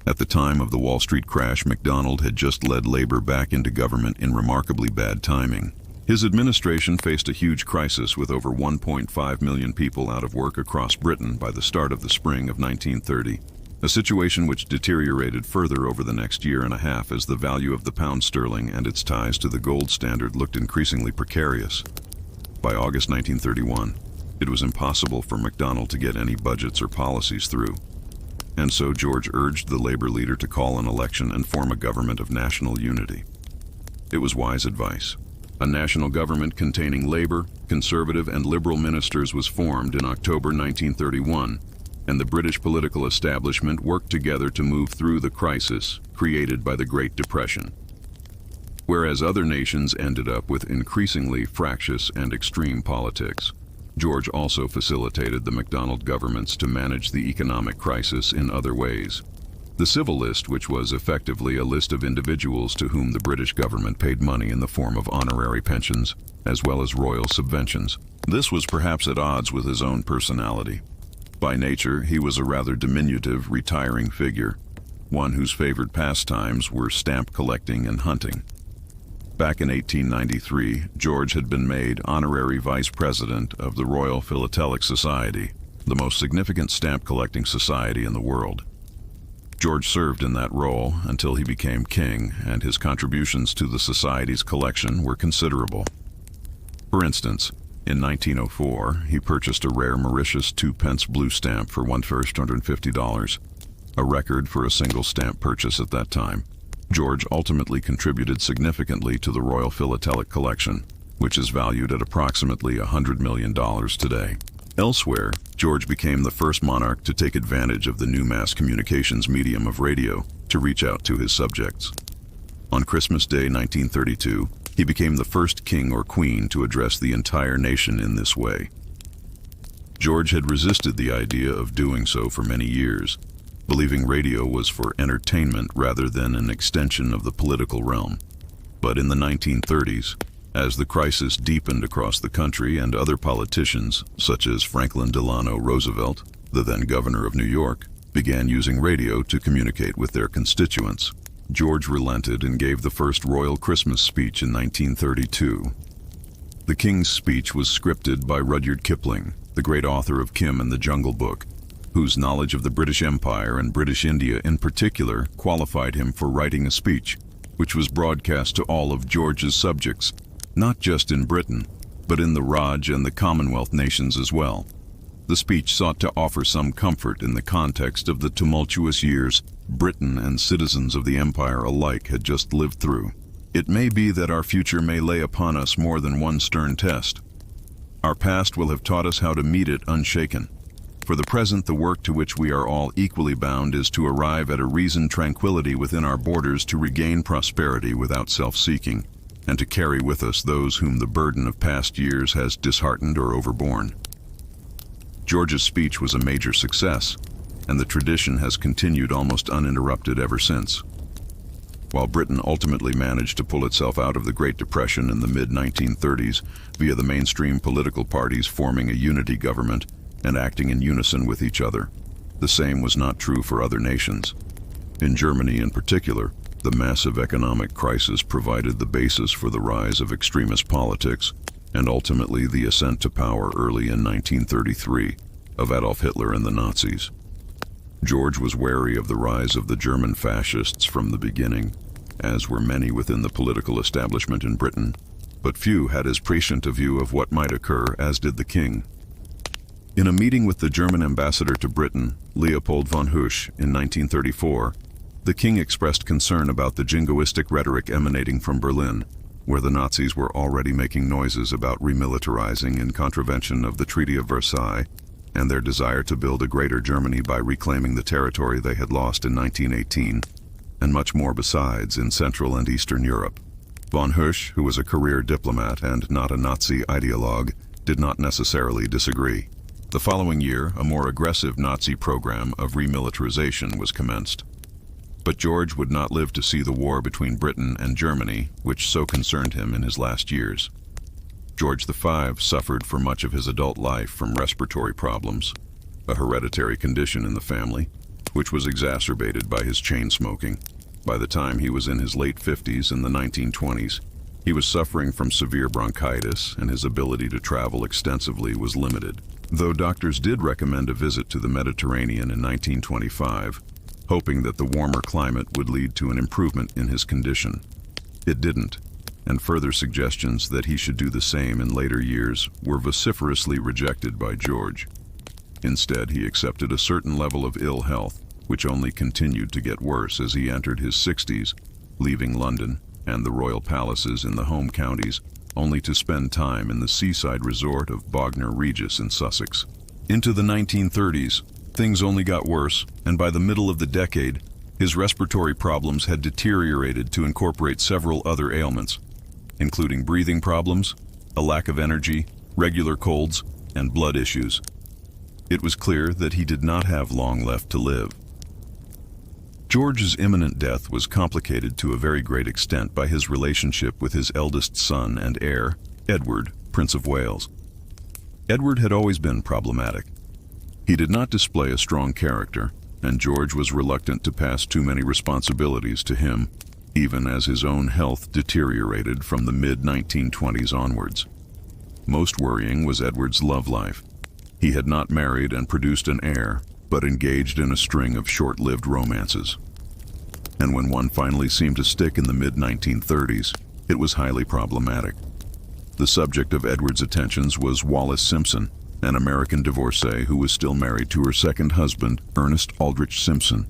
At the time of the Wall Street crash, MacDonald had just led Labour back into government in remarkably bad timing. His administration faced a huge crisis with over 1.5 million people out of work across Britain by the start of the spring of 1930, a situation which deteriorated further over the next year and a half as the value of the pound sterling and its ties to the gold standard looked increasingly precarious. By August 1931, it was impossible for MacDonald to get any budgets or policies through. And so George urged the Labour leader to call an election and form a government of national unity. It was wise advice. A national government containing Labour, Conservative, and Liberal ministers was formed in October 1931, and the British political establishment worked together to move through the crisis created by the Great Depression. Whereas other nations ended up with increasingly fractious and extreme politics, George also facilitated the MacDonald governments to manage the economic crisis in other ways. The Civil List, which was effectively a list of individuals to whom the British government paid money in the form of honorary pensions, as well as royal subventions. This was perhaps at odds with his own personality. By nature, he was a rather diminutive, retiring figure, one whose favored pastimes were stamp collecting and hunting. Back in 1893, George had been made honorary vice president of the Royal Philatelic Society, the most significant stamp collecting society in the world. George served in that role until he became king, and his contributions to the society's collection were considerable. For instance, in 1904, he purchased a rare Mauritius 2-pence blue stamp for $150, a record for a single stamp purchase at that time. George ultimately contributed significantly to the Royal Philatelic collection, which is valued at approximately $100 million today. Elsewhere, George became the first monarch to take advantage of the new mass communications medium of radio to reach out to his subjects. On Christmas Day 1932, he became the first king or queen to address the entire nation in this way. George had resisted the idea of doing so for many years, believing radio was for entertainment rather than an extension of the political realm. But in the 1930s, as the crisis deepened across the country and other politicians, such as Franklin Delano Roosevelt, the then governor of New York, began using radio to communicate with their constituents, George relented and gave the first royal Christmas speech in 1932. The King's speech was scripted by Rudyard Kipling, the great author of Kim and the Jungle Book, whose knowledge of the British Empire and British India in particular qualified him for writing a speech, which was broadcast to all of George's subjects, not just in Britain, but in the Raj and the Commonwealth nations as well. The speech sought to offer some comfort in the context of the tumultuous years Britain and citizens of the empire alike had just lived through. It may be that our future may lay upon us more than one stern test. Our past will have taught us how to meet it unshaken. For the present, the work to which we are all equally bound is to arrive at a reasoned tranquility within our borders to regain prosperity without self-seeking, and to carry with us those whom the burden of past years has disheartened or overborne. George's speech was a major success, and the tradition has continued almost uninterrupted ever since. While Britain ultimately managed to pull itself out of the Great Depression in the mid-1930s via the mainstream political parties forming a unity government and acting in unison with each other, the same was not true for other nations. In Germany in particular, the massive economic crisis provided the basis for the rise of extremist politics and ultimately the ascent to power early in 1933 of Adolf Hitler and the Nazis. George was wary of the rise of the German fascists from the beginning, as were many within the political establishment in Britain, but few had as prescient a view of what might occur as did the king. In a meeting with the German ambassador to Britain, Leopold von Husch, in 1934, the king expressed concern about the jingoistic rhetoric emanating from Berlin, where the Nazis were already making noises about remilitarizing in contravention of the Treaty of Versailles and their desire to build a greater Germany by reclaiming the territory they had lost in 1918, and much more besides in Central and Eastern Europe. Von Husch, who was a career diplomat and not a Nazi ideologue, did not necessarily disagree. The following year, a more aggressive Nazi program of remilitarization was commenced. But George would not live to see the war between Britain and Germany, which so concerned him in his last years. George V suffered for much of his adult life from respiratory problems, a hereditary condition in the family, which was exacerbated by his chain smoking. By the time he was in his late 50s in the 1920s, he was suffering from severe bronchitis, and his ability to travel extensively was limited. Though doctors did recommend a visit to the Mediterranean in 1925, hoping that the warmer climate would lead to an improvement in his condition. It didn't, and further suggestions that he should do the same in later years were vociferously rejected by George. Instead, he accepted a certain level of ill health, which only continued to get worse as he entered his 60s, leaving London and the royal palaces in the home counties, only to spend time in the seaside resort of Bognor Regis in Sussex. Into the 1930s, Things only got worse, and by the middle of the decade, his respiratory problems had deteriorated to incorporate several other ailments, including breathing problems, a lack of energy, regular colds, and blood issues. It was clear that he did not have long left to live. George's imminent death was complicated to a very great extent by his relationship with his eldest son and heir, Edward, Prince of Wales. Edward had always been problematic. He did not display a strong character, and George was reluctant to pass too many responsibilities to him, even as his own health deteriorated from the mid-1920s onwards. Most worrying was Edward's love life. He had not married and produced an heir, but engaged in a string of short-lived romances. And when one finally seemed to stick in the mid-1930s, it was highly problematic. The subject of Edward's attentions was Wallis Simpson, an American divorcée who was still married to her second husband, Ernest Aldrich Simpson,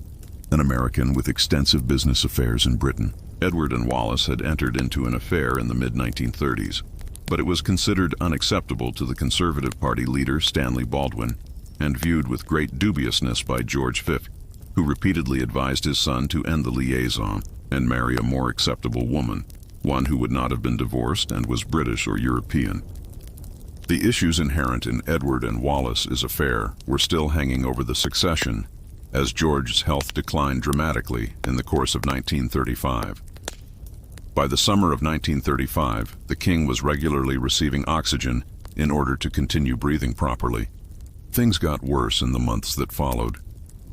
an American with extensive business affairs in Britain. Edward and Wallis had entered into an affair in the mid-1930s, but it was considered unacceptable to the Conservative Party leader Stanley Baldwin, and viewed with great dubiousness by George V, who repeatedly advised his son to end the liaison and marry a more acceptable woman, one who would not have been divorced and was British or European. The issues inherent in Edward and Wallis's affair were still hanging over the succession, as George's health declined dramatically in the course of 1935. By the summer of 1935, the king was regularly receiving oxygen in order to continue breathing properly. Things got worse in the months that followed,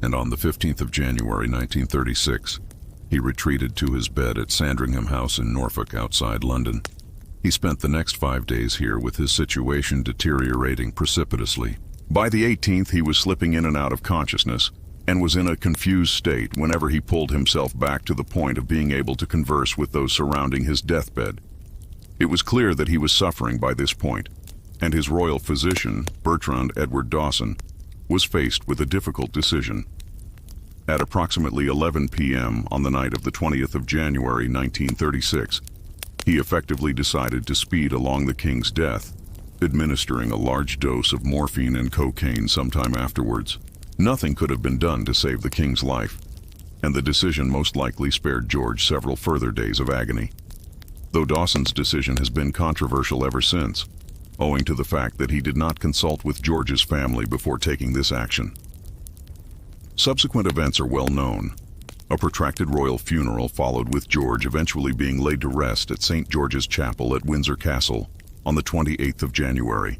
and on the 15th of January 1936, he retreated to his bed at Sandringham House in Norfolk outside London. He spent the next 5 days here with his situation deteriorating precipitously. By the 18th, he was slipping in and out of consciousness and was in a confused state whenever he pulled himself back to the point of being able to converse with those surrounding his deathbed. It was clear that he was suffering by this point, and his royal physician, Bertrand Edward Dawson, was faced with a difficult decision. At approximately 11 p.m. on the night of the 20th of January 1936, he effectively decided to speed along the king's death, administering a large dose of morphine and cocaine sometime afterwards. Nothing could have been done to save the king's life, and the decision most likely spared George several further days of agony. Though Dawson's decision has been controversial ever since, owing to the fact that he did not consult with George's family before taking this action. Subsequent events are well known. A protracted royal funeral followed, with George eventually being laid to rest at St. George's Chapel at Windsor Castle on the 28th of January.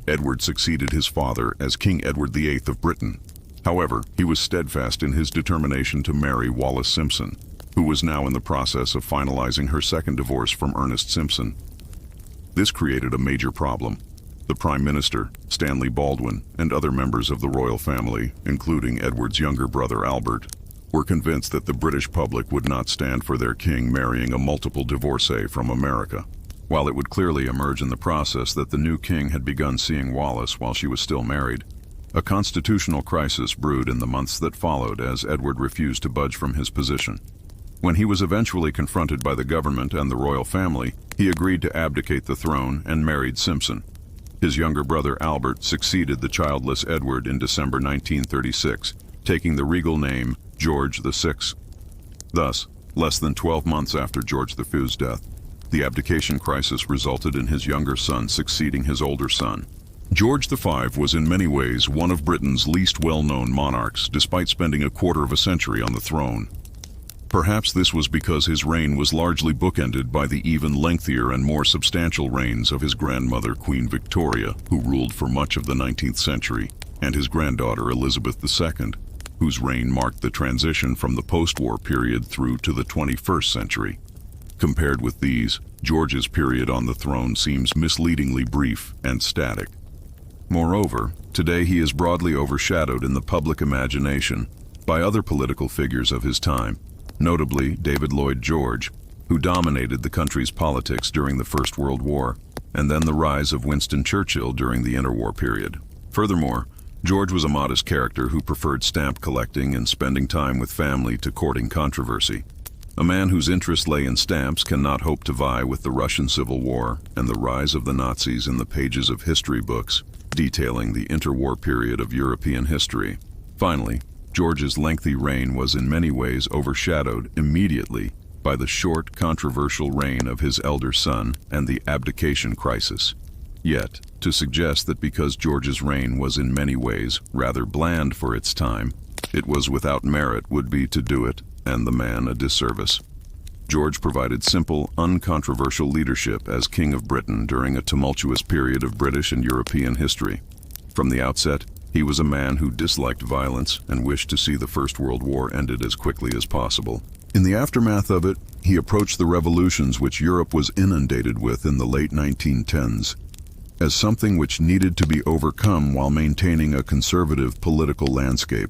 Edward succeeded his father as King Edward VIII of Britain. However, he was steadfast in his determination to marry Wallis Simpson, who was now in the process of finalizing her second divorce from Ernest Simpson. This created a major problem. The Prime Minister, Stanley Baldwin, and other members of the royal family, including Edward's younger brother Albert, were convinced that the British public would not stand for their king marrying a multiple divorcée from America. While it would clearly emerge in the process that the new king had begun seeing Wallis while she was still married, a constitutional crisis brewed in the months that followed as Edward refused to budge from his position. When he was eventually confronted by the government and the royal family, he agreed to abdicate the throne and married Simpson. His younger brother Albert succeeded the childless Edward in December 1936, taking the regal name George VI. Thus, less than 12 months after George V's death, the abdication crisis resulted in his younger son succeeding his older son. George V was in many ways one of Britain's least well-known monarchs, despite spending a quarter of a century on the throne. Perhaps this was because his reign was largely bookended by the even lengthier and more substantial reigns of his grandmother Queen Victoria, who ruled for much of the 19th century, and his granddaughter Elizabeth II, whose reign marked the transition from the post-war period through to the 21st century. Compared with these, George's period on the throne seems misleadingly brief and static. Moreover, today he is broadly overshadowed in the public imagination by other political figures of his time, notably David Lloyd George, who dominated the country's politics during the First World War, and then the rise of Winston Churchill during the interwar period. Furthermore, George was a modest character who preferred stamp collecting and spending time with family to courting controversy. A man whose interest lay in stamps cannot hope to vie with the Russian Civil War and the rise of the Nazis in the pages of history books detailing the interwar period of European history. Finally, George's lengthy reign was in many ways overshadowed immediately by the short, controversial reign of his elder son and the abdication crisis. Yet, to suggest that because George's reign was in many ways rather bland for its time, it was without merit would be to do it and the man a disservice. George provided simple, uncontroversial leadership as King of Britain during a tumultuous period of British and European history. From the outset, he was a man who disliked violence and wished to see the First World War ended as quickly as possible. In the aftermath of it, he approached the revolutions which Europe was inundated with in the late 1910s as something which needed to be overcome while maintaining a conservative political landscape.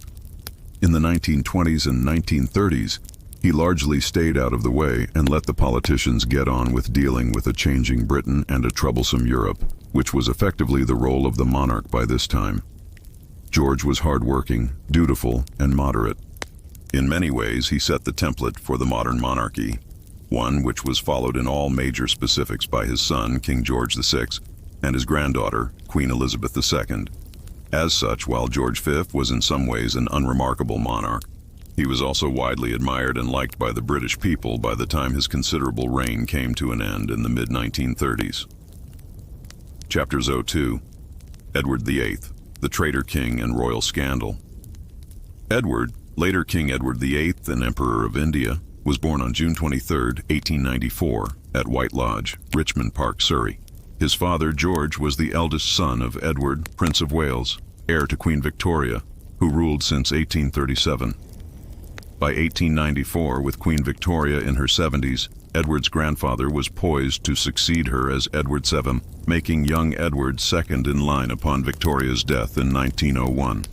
In the 1920s and 1930s, he largely stayed out of the way and let the politicians get on with dealing with a changing Britain and a troublesome Europe, which was effectively the role of the monarch by this time. George was hardworking, dutiful, and moderate. In many ways, he set the template for the modern monarchy, one which was followed in all major specifics by his son, King George VI, and his granddaughter, Queen Elizabeth II. As such, while George V was in some ways an unremarkable monarch, he was also widely admired and liked by the British people by the time his considerable reign came to an end in the mid-1930s. Chapters 02. Edward VIII, the Traitor King and Royal Scandal. Edward, later King Edward VIII and Emperor of India, was born on June 23, 1894, at White Lodge, Richmond Park, Surrey. His father, George, was the eldest son of Edward, Prince of Wales, heir to Queen Victoria, who ruled since 1837. By 1894, with Queen Victoria in her 70s, Edward's grandfather was poised to succeed her as Edward VII, making young Edward second in line upon Victoria's death in 1901.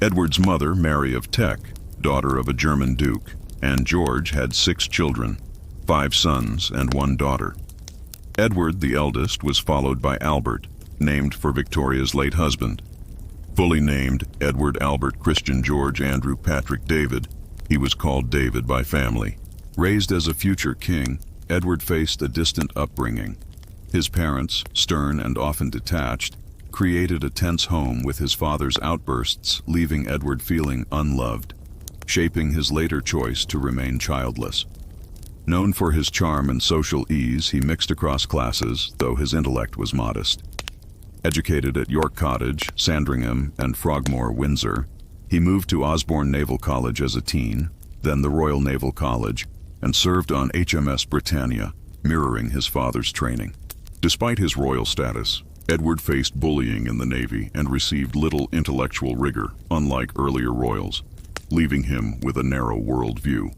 Edward's mother, Mary of Teck, daughter of a German duke, and George had 6 children, 5 sons and 1 daughter. Edward, the eldest, was followed by Albert, named for Victoria's late husband. Fully named Edward Albert Christian George Andrew Patrick David, he was called David by family. Raised as a future king, Edward faced a distant upbringing. His parents, stern and often detached, created a tense home with his father's outbursts, leaving Edward feeling unloved, shaping his later choice to remain childless. Known for his charm and social ease, he mixed across classes, though his intellect was modest. Educated at York Cottage, Sandringham, and Frogmore, Windsor, he moved to Osborne Naval College as a teen, then the Royal Naval College, and served on HMS Britannia, mirroring his father's training. Despite his royal status, Edward faced bullying in the Navy and received little intellectual rigor, unlike earlier royals, leaving him with a narrow worldview.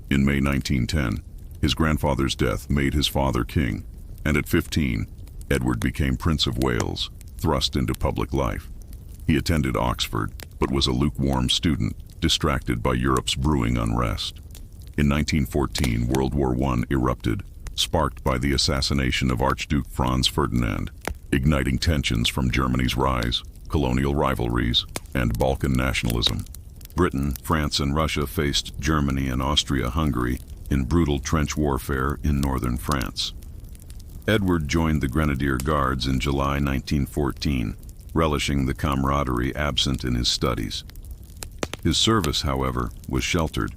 In May 1910, his grandfather's death made his father king, and at 15, Edward became Prince of Wales, thrust into public life. He attended Oxford, but was a lukewarm student, distracted by Europe's brewing unrest. In 1914, World War I erupted, sparked by the assassination of Archduke Franz Ferdinand, igniting tensions from Germany's rise, colonial rivalries, and Balkan nationalism. Britain, France, and Russia faced Germany and Austria-Hungary in brutal trench warfare in northern France. Edward joined the Grenadier Guards in July 1914, relishing the camaraderie absent in his studies. His service, however, was sheltered.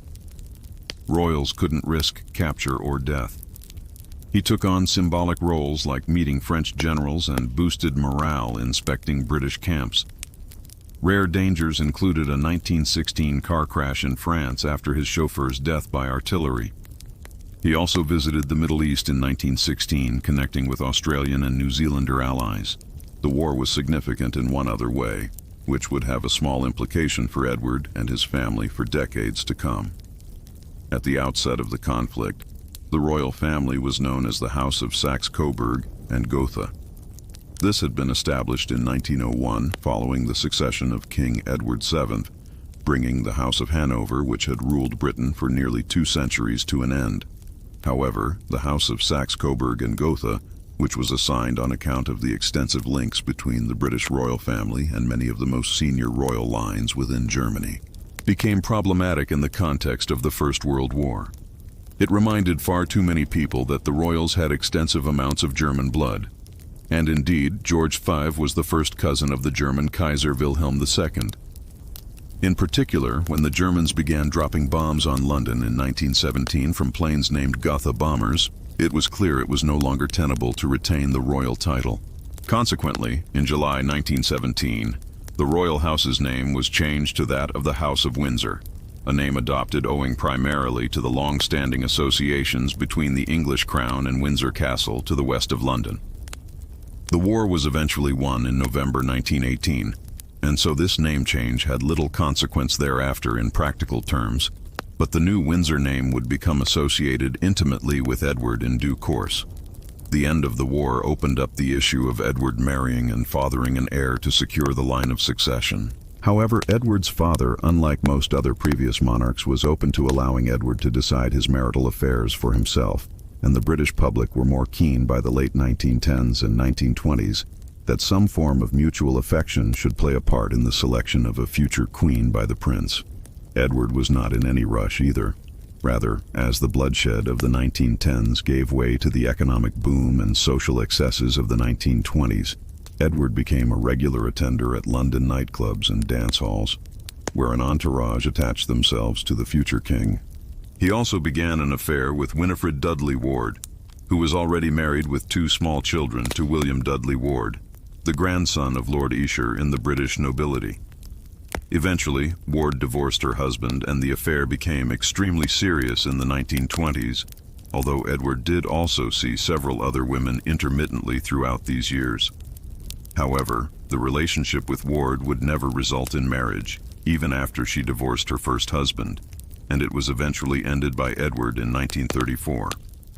Royals couldn't risk capture or death. He took on symbolic roles like meeting French generals and boosted morale inspecting British camps. Rare dangers included a 1916 car crash in France after his chauffeur's death by artillery. He also visited the Middle East in 1916, connecting with Australian and New Zealander allies. The war was significant in one other way, which would have a small implication for Edward and his family for decades to come. At the outset of the conflict, the royal family was known as the House of Saxe-Coburg and Gotha. This had been established in 1901 following the succession of King Edward VII, bringing the House of Hanover, which had ruled Britain for nearly 2 centuries, to an end. However, the House of Saxe-Coburg and Gotha, which was assigned on account of the extensive links between the British royal family and many of the most senior royal lines within Germany, became problematic in the context of the First World War. It reminded far too many people that the royals had extensive amounts of German blood. And indeed, George V was the first cousin of the German Kaiser Wilhelm II. In particular, when the Germans began dropping bombs on London in 1917 from planes named Gotha bombers, it was clear it was no longer tenable to retain the royal title. Consequently, in July 1917, the royal house's name was changed to that of the House of Windsor, a name adopted owing primarily to the long-standing associations between the English crown and Windsor Castle to the west of London. The war was eventually won in November 1918, and so this name change had little consequence thereafter in practical terms, but the new Windsor name would become associated intimately with Edward in due course. The end of the war opened up the issue of Edward marrying and fathering an heir to secure the line of succession. However, Edward's father, unlike most other previous monarchs, was open to allowing Edward to decide his marital affairs for himself, and the British public were more keen by the late 1910s and 1920s that some form of mutual affection should play a part in the selection of a future queen by the prince. Edward was not in any rush either. Rather, as the bloodshed of the 1910s gave way to the economic boom and social excesses of the 1920s, Edward became a regular attender at London nightclubs and dance halls, where an entourage attached themselves to the future king. He also began an affair with Winifred Dudley Ward, who was already married with 2 small children to William Dudley Ward, the grandson of Lord Esher in the British nobility. Eventually, Ward divorced her husband, and the affair became extremely serious in the 1920s, although Edward did also see several other women intermittently throughout these years. However, the relationship with Ward would never result in marriage, even after she divorced her first husband, and it was eventually ended by Edward in 1934.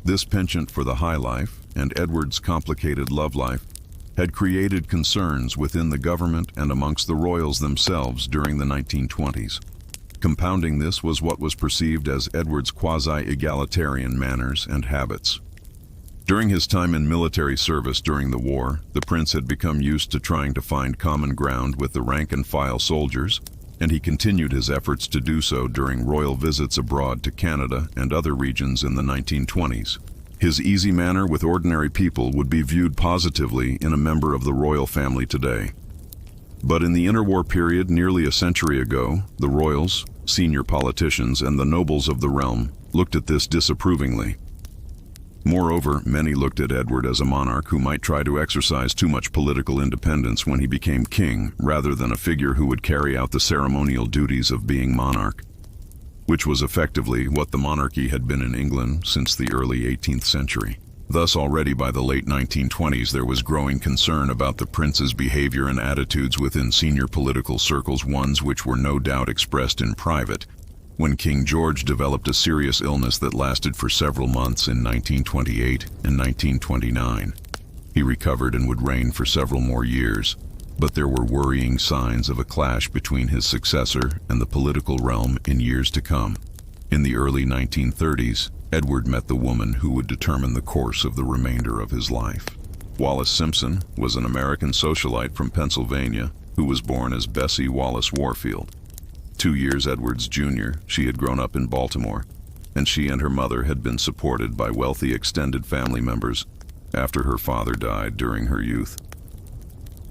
This penchant for the high life, and Edward's complicated love life, had created concerns within the government and amongst the royals themselves during the 1920s. Compounding this was what was perceived as Edward's quasi-egalitarian manners and habits. During his time in military service during the war, the prince had become used to trying to find common ground with the rank-and-file soldiers, and he continued his efforts to do so during royal visits abroad to Canada and other regions in the 1920s. His easy manner with ordinary people would be viewed positively in a member of the royal family today. But in the interwar period nearly a century ago, the royals, senior politicians, and the nobles of the realm looked at this disapprovingly. Moreover, many looked at Edward as a monarch who might try to exercise too much political independence when he became king, rather than a figure who would carry out the ceremonial duties of being monarch, which was effectively what the monarchy had been in England since the early 18th century. Thus, already by the late 1920s, there was growing concern about the prince's behavior and attitudes within senior political circles, ones which were no doubt expressed in private, when King George developed a serious illness that lasted for several months in 1928 and 1929. He recovered and would reign for several more years, but there were worrying signs of a clash between his successor and the political realm in years to come. In the early 1930s, Edward met the woman who would determine the course of the remainder of his life. Wallis Simpson was an American socialite from Pennsylvania who was born as Bessie Wallace Warfield. 2 years Edward's junior, she had grown up in Baltimore, and she and her mother had been supported by wealthy extended family members after her father died during her youth.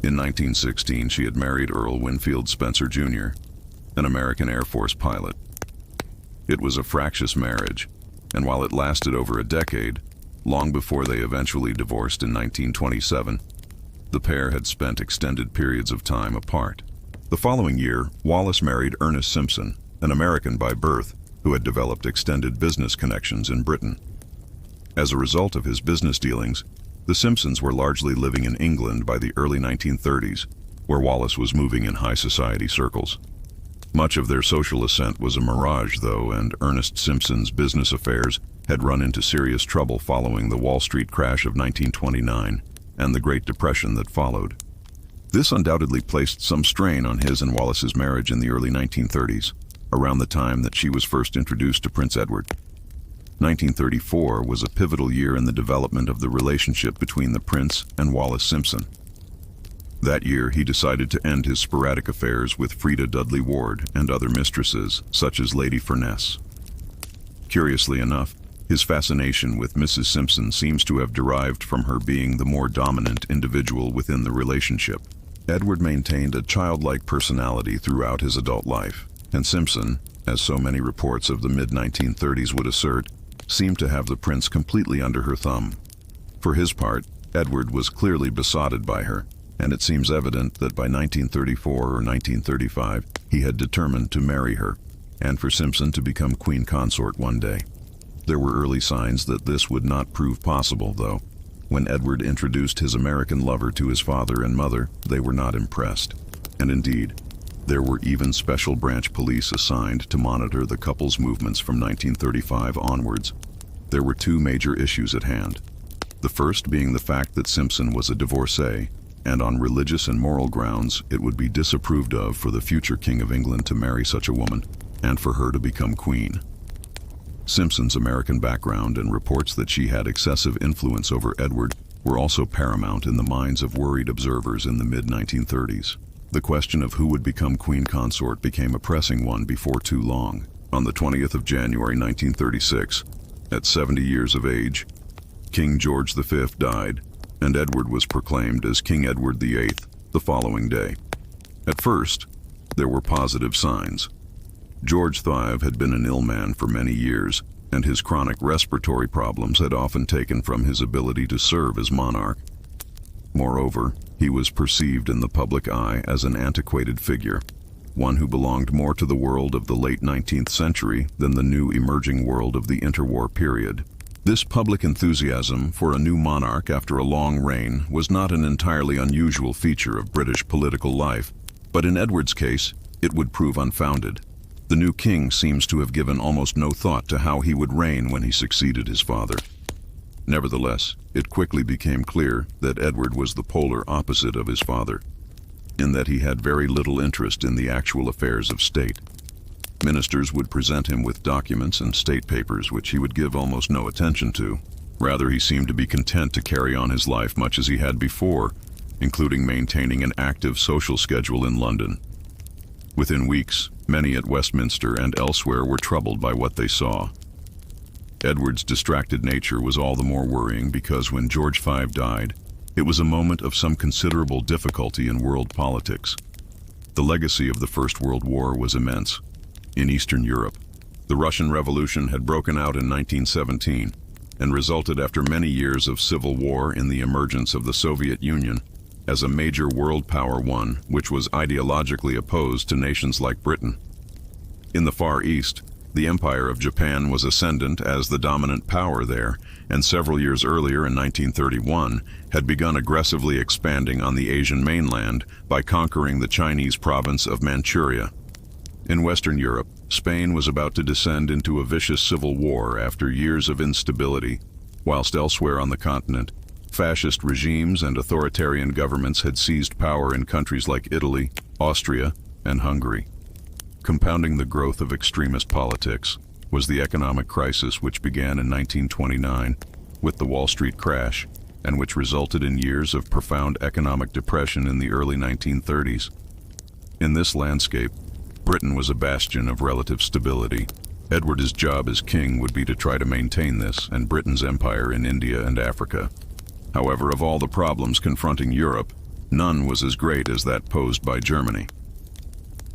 In 1916, she had married Earl Winfield Spencer Jr., an American Air Force pilot. It was a fractious marriage, and while it lasted over a decade, long before they eventually divorced in 1927, the pair had spent extended periods of time apart. The following year, Wallis married Ernest Simpson, an American by birth, who had developed extended business connections in Britain. As a result of his business dealings, the Simpsons were largely living in England by the early 1930s, where Wallis was moving in high society circles. Much of their social ascent was a mirage, though, and Ernest Simpson's business affairs had run into serious trouble following the Wall Street crash of 1929 and the Great Depression that followed. This undoubtedly placed some strain on his and Wallis's marriage in the early 1930s, around the time that she was first introduced to Prince Edward. 1934 was a pivotal year in the development of the relationship between the prince and Wallis Simpson. That year, he decided to end his sporadic affairs with Freda Dudley Ward and other mistresses, such as Lady Furness. Curiously enough, His fascination with Mrs. Simpson seems to have derived from her being the more dominant individual within the relationship. Edward maintained a childlike personality throughout his adult life, and Simpson, as so many reports of the mid-1930s would assert, seemed to have the prince completely under her thumb. For his part, Edward was clearly besotted by her, and it seems evident that by 1934 or 1935 he had determined to marry her, and for Simpson to become queen consort one day. There were early signs that this would not prove possible, though. When Edward introduced his American lover to his father and mother, they were not impressed. And indeed, there were even special branch police assigned to monitor the couple's movements from 1935 onwards. There were two major issues at hand. The first being the fact that Simpson was a divorcée, and on religious and moral grounds it would be disapproved of for the future King of England to marry such a woman, and for her to become queen. Simpson's American background and reports that she had excessive influence over Edward were also paramount in the minds of worried observers in the mid-1930s. The question of who would become queen consort became a pressing one before too long. On the 20th of January 1936, at 70 years of age, King George V died, and Edward was proclaimed as King Edward VIII the following day. At first, there were positive signs. George V had been an ill man for many years, and his chronic respiratory problems had often taken from his ability to serve as monarch. Moreover, he was perceived in the public eye as an antiquated figure, one who belonged more to the world of the late 19th century than the new emerging world of the interwar period. This public enthusiasm for a new monarch after a long reign was not an entirely unusual feature of British political life, but in Edward's case, it would prove unfounded. The new king seems to have given almost no thought to how he would reign when he succeeded his father. Nevertheless, it quickly became clear that Edward was the polar opposite of his father, in that he had very little interest in the actual affairs of state. Ministers would present him with documents and state papers which he would give almost no attention to. Rather, he seemed to be content to carry on his life much as he had before, including maintaining an active social schedule in London. Within weeks, many at Westminster and elsewhere were troubled by what they saw. Edward's distracted nature was all the more worrying because when George V died, it was a moment of some considerable difficulty in world politics. The legacy of the First World War was immense. In Eastern Europe, the Russian Revolution had broken out in 1917 and resulted after many years of civil war in the emergence of the Soviet Union as a major world power, one which was ideologically opposed to nations like Britain. In the Far East, the Empire of Japan was ascendant as the dominant power there, and several years earlier in 1931 had begun aggressively expanding on the Asian mainland by conquering the Chinese province of Manchuria. In Western Europe, Spain was about to descend into a vicious civil war after years of instability, whilst elsewhere on the continent, fascist regimes and authoritarian governments had seized power in countries like Italy, Austria, and Hungary. Compounding the growth of extremist politics was the economic crisis which began in 1929 with the Wall Street crash, and which resulted in years of profound economic depression in the early 1930s. In this landscape, Britain was a bastion of relative stability. Edward's job as king would be to try to maintain this and Britain's empire in India and Africa. However, of all the problems confronting Europe, none was as great as that posed by Germany.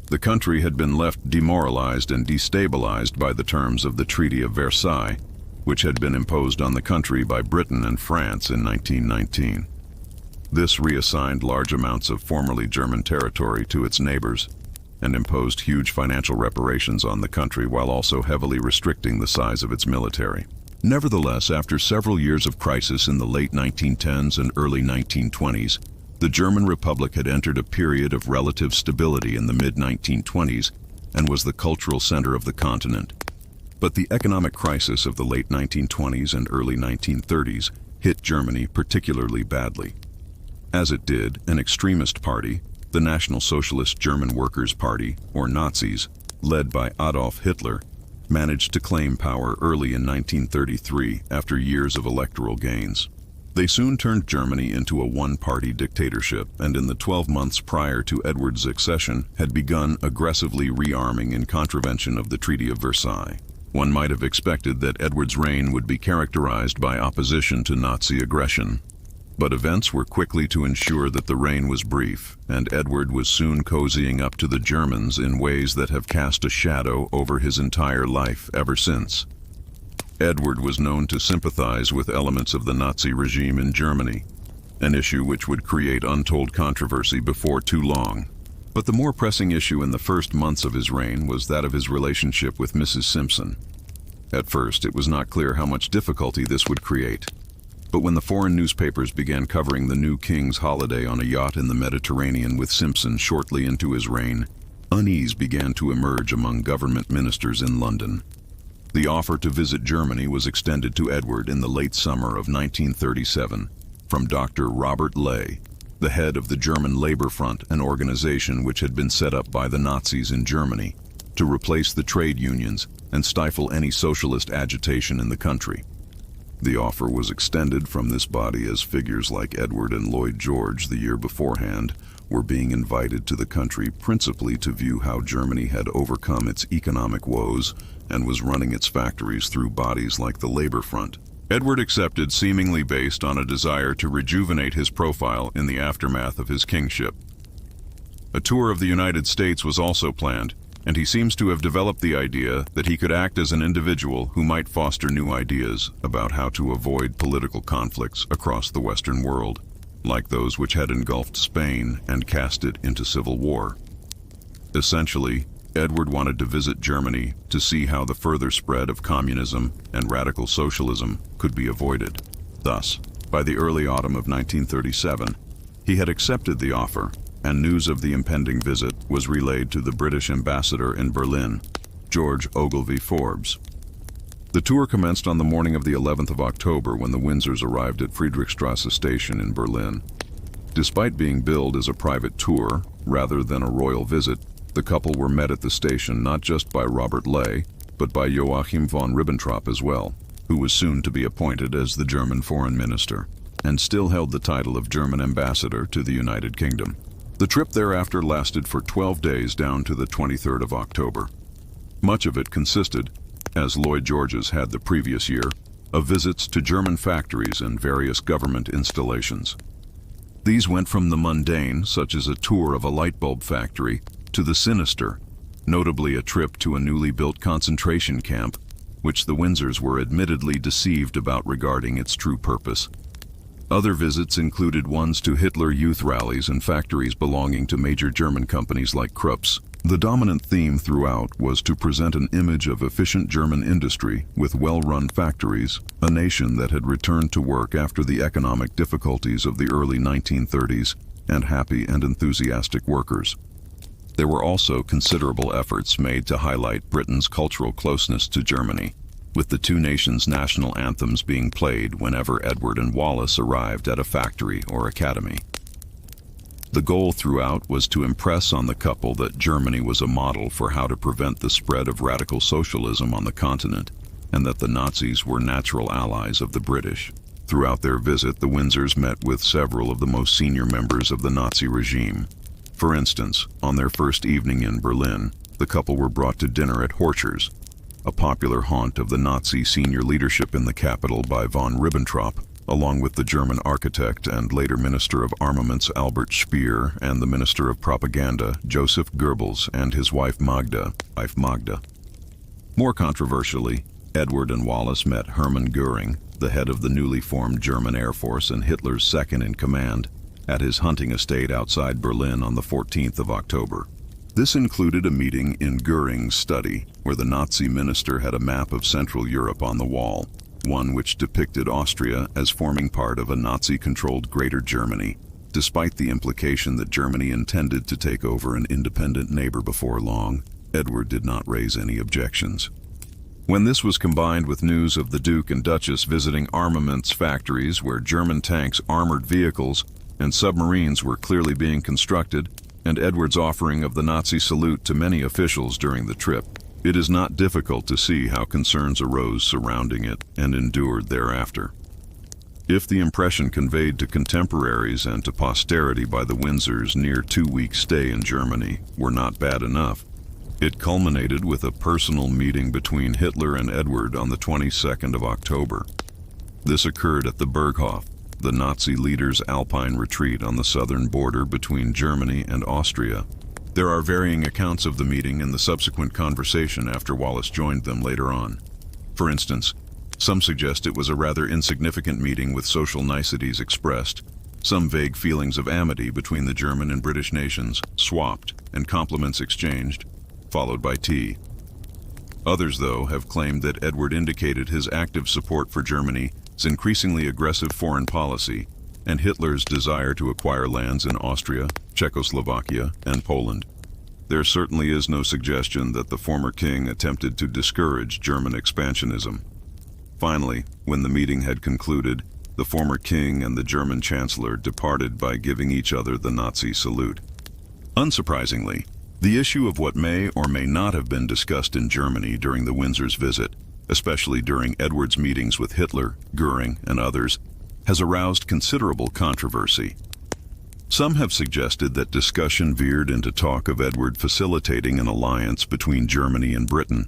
The country had been left demoralized and destabilized by the terms of the Treaty of Versailles, which had been imposed on the country by Britain and France in 1919. This reassigned large amounts of formerly German territory to its neighbors and imposed huge financial reparations on the country while also heavily restricting the size of its military. Nevertheless, after several years of crisis in the late 1910s and early 1920s, the German Republic had entered a period of relative stability in the mid-1920s and was the cultural center of the continent. But the economic crisis of the late 1920s and early 1930s hit Germany particularly badly. As it did, an extremist party, the National Socialist German Workers' Party, or Nazis, led by Adolf Hitler, managed to claim power early in 1933 after years of electoral gains. They soon turned Germany into a one-party dictatorship, and in the 12 months prior to Edward's accession had begun aggressively rearming in contravention of the Treaty of Versailles. One might have expected that Edward's reign would be characterized by opposition to Nazi aggression. But events were quickly to ensure that the reign was brief, and Edward was soon cozying up to the Germans in ways that have cast a shadow over his entire life ever since. Edward was known to sympathize with elements of the Nazi regime in Germany, an issue which would create untold controversy before too long. But the more pressing issue in the first months of his reign was that of his relationship with Mrs. Simpson. At first, it was not clear how much difficulty this would create. But when the foreign newspapers began covering the new king's holiday on a yacht in the Mediterranean with Simpson shortly into his reign, unease began to emerge among government ministers in London. The offer to visit Germany was extended to Edward in the late summer of 1937 from Dr. Robert Ley, the head of the German Labor Front, an organization which had been set up by the Nazis in Germany to replace the trade unions and stifle any socialist agitation in the country. The offer was extended from this body as figures like Edward and Lloyd George the year beforehand were being invited to the country principally to view how Germany had overcome its economic woes and was running its factories through bodies like the Labor Front. Edward accepted, seemingly based on a desire to rejuvenate his profile in the aftermath of his kingship. A tour of the United States was also planned, and he seems to have developed the idea that he could act as an individual who might foster new ideas about how to avoid political conflicts across the Western world, like those which had engulfed Spain and cast it into civil war. Essentially, Edward wanted to visit Germany to see how the further spread of communism and radical socialism could be avoided. Thus, by the early autumn of 1937, he had accepted the offer, and news of the impending visit was relayed to the British ambassador in Berlin, George Ogilvy Forbes. The tour commenced on the morning of the 11th of October when the Windsors arrived at Friedrichstrasse station in Berlin. Despite being billed as a private tour rather than a royal visit, the couple were met at the station not just by Robert Ley, but by Joachim von Ribbentrop as well, who was soon to be appointed as the German foreign minister, and still held the title of German ambassador to the United Kingdom. The trip thereafter lasted for 12 days down to the 23rd of October. Much of it consisted, as Lloyd George's had the previous year, of visits to German factories and various government installations. These went from the mundane, such as a tour of a light bulb factory, to the sinister, notably a trip to a newly built concentration camp, which the Windsors were admittedly deceived about regarding its true purpose. Other visits included ones to Hitler youth rallies and factories belonging to major German companies like Krupp's. The dominant theme throughout was to present an image of efficient German industry with well-run factories, a nation that had returned to work after the economic difficulties of the early 1930s, and happy and enthusiastic workers. There were also considerable efforts made to highlight Britain's cultural closeness to Germany, with the two nations' national anthems being played whenever Edward and Wallis arrived at a factory or academy. The goal throughout was to impress on the couple that Germany was a model for how to prevent the spread of radical socialism on the continent, and that the Nazis were natural allies of the British. Throughout their visit, the Windsors met with several of the most senior members of the Nazi regime. For instance, on their first evening in Berlin, the couple were brought to dinner at Horcher's, a popular haunt of the Nazi senior leadership in the capital by von Ribbentrop, along with the German architect and later Minister of Armaments Albert Speer and the Minister of Propaganda Joseph Goebbels and his wife Magda. More controversially, Edward and Wallis met Hermann Goering, the head of the newly formed German Air Force and Hitler's second-in-command, at his hunting estate outside Berlin on the 14th of October. This included a meeting in Goering's study, where the Nazi minister had a map of Central Europe on the wall, one which depicted Austria as forming part of a Nazi-controlled Greater Germany, despite the implication that Germany intended to take over an independent neighbor before long. Edward did not raise any objections. When this was combined with news of the Duke and Duchess visiting armaments factories where German tanks, armored vehicles, and submarines were clearly being constructed, and Edward's offering of the Nazi salute to many officials during the trip, it is not difficult to see how concerns arose surrounding it and endured thereafter. If the impression conveyed to contemporaries and to posterity by the Windsors' near 2-week stay in Germany were not bad enough, It culminated with a personal meeting between Hitler and Edward on the 22nd of October. This occurred at the Berghof, the Nazi leader's alpine retreat on the southern border between Germany and Austria. There are varying accounts of the meeting and the subsequent conversation after Wallis joined them later on. For instance, some suggest it was a rather insignificant meeting with social niceties expressed, some vague feelings of amity between the German and British nations swapped and compliments exchanged, followed by tea. Others, though, have claimed that Edward indicated his active support for Germany's increasingly aggressive foreign policy and Hitler's desire to acquire lands in Austria, Czechoslovakia, and Poland. There certainly is no suggestion that the former king attempted to discourage German expansionism. Finally, when the meeting had concluded, the former king and the German chancellor departed by giving each other the Nazi salute. Unsurprisingly, the issue of what may or may not have been discussed in Germany during the Windsor's visit, especially during Edward's meetings with Hitler, Goering, and others, has aroused considerable controversy. Some have suggested that discussion veered into talk of Edward facilitating an alliance between Germany and Britain,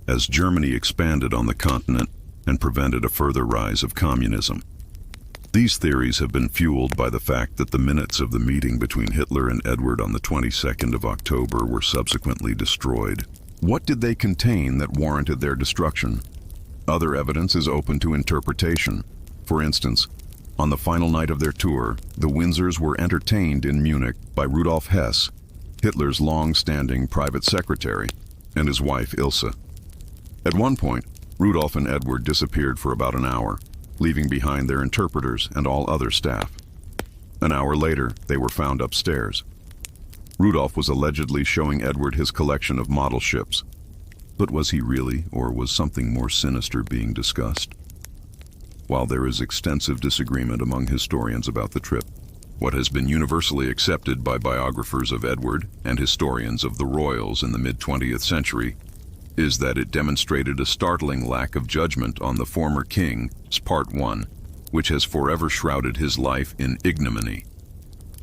as Germany expanded on the continent and prevented a further rise of communism. These theories have been fueled by the fact that the minutes of the meeting between Hitler and Edward on the 22nd of October were subsequently destroyed. What did they contain that warranted their destruction? Other evidence is open to interpretation. For instance, on the final night of their tour, the Windsors were entertained in Munich by Rudolf Hess, Hitler's long-standing private secretary, and his wife Ilse. At one point, Rudolf and Edward disappeared for about an hour, leaving behind their interpreters and all other staff. An hour later, they were found upstairs. Rudolf was allegedly showing Edward his collection of model ships. But was he really, or was something more sinister being discussed? While there is extensive disagreement among historians about the trip, what has been universally accepted by biographers of Edward and historians of the royals in the mid-20th century is that it demonstrated a startling lack of judgment on the former king's part one, which has forever shrouded his life in ignominy.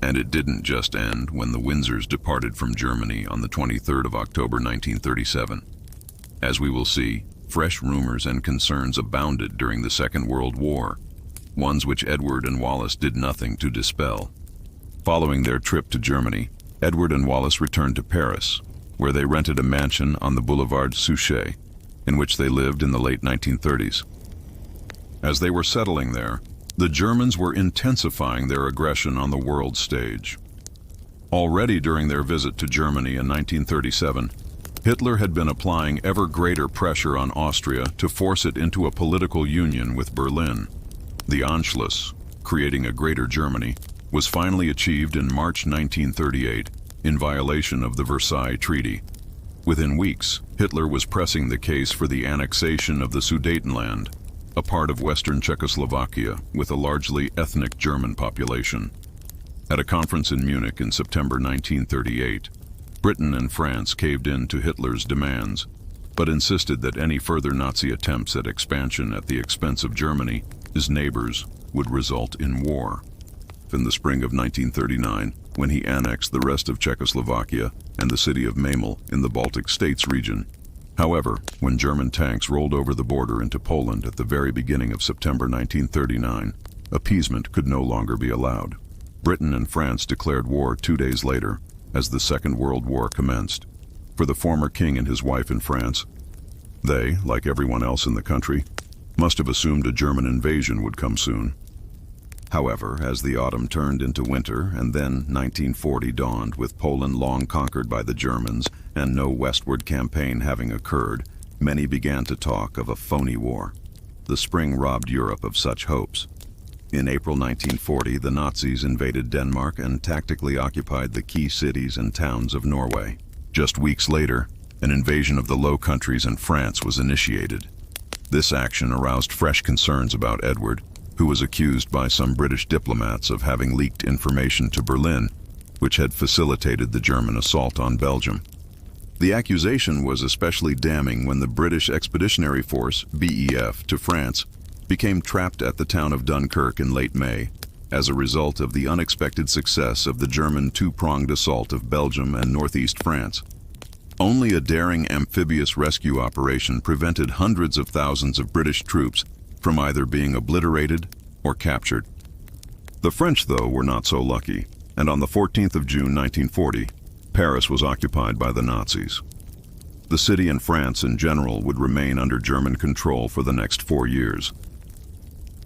And it didn't just end when the Windsors departed from Germany on the 23rd of October 1937. As we will see, fresh rumors and concerns abounded during the Second World War, ones which Edward and Wallis did nothing to dispel. Following their trip to Germany, Edward and Wallis returned to Paris, where they rented a mansion on the Boulevard Suchet, in which they lived in the late 1930s. As they were settling there, the Germans were intensifying their aggression on the world stage. Already during their visit to Germany in 1937, Hitler had been applying ever greater pressure on Austria to force it into a political union with Berlin. The Anschluss, creating a Greater Germany, was finally achieved in March 1938 in violation of the Versailles Treaty. Within weeks, Hitler was pressing the case for the annexation of the Sudetenland, a part of Western Czechoslovakia with a largely ethnic German population. At a conference in Munich in September 1938, Britain and France caved in to Hitler's demands, but insisted that any further Nazi attempts at expansion at the expense of Germany, his neighbors, would result in war. In the spring of 1939, when he annexed the rest of Czechoslovakia and the city of Memel in the Baltic States region. However, when German tanks rolled over the border into Poland at the very beginning of September 1939, appeasement could no longer be allowed. Britain and France declared war 2 days later, as the Second World War commenced. For the former king and his wife in France, they, like everyone else in the country, must have assumed a German invasion would come soon. However, as the autumn turned into winter and then 1940 dawned with Poland long conquered by the Germans and no westward campaign having occurred, many began to talk of a phony war. The spring robbed Europe of such hopes. In April 1940, the Nazis invaded Denmark and tactically occupied the key cities and towns of Norway. Just weeks later, an invasion of the Low Countries and France was initiated. This action aroused fresh concerns about Edward, who was accused by some British diplomats of having leaked information to Berlin, which had facilitated the German assault on Belgium. The accusation was especially damning when the British Expeditionary Force, BEF, to France became trapped at the town of Dunkirk in late May, as a result of the unexpected success of the German two-pronged assault of Belgium and northeast France. Only a daring amphibious rescue operation prevented hundreds of thousands of British troops from either being obliterated or captured. The French, though, were not so lucky, and on the 14th of June 1940, Paris was occupied by the Nazis. The city and France in general would remain under German control for the next 4 years.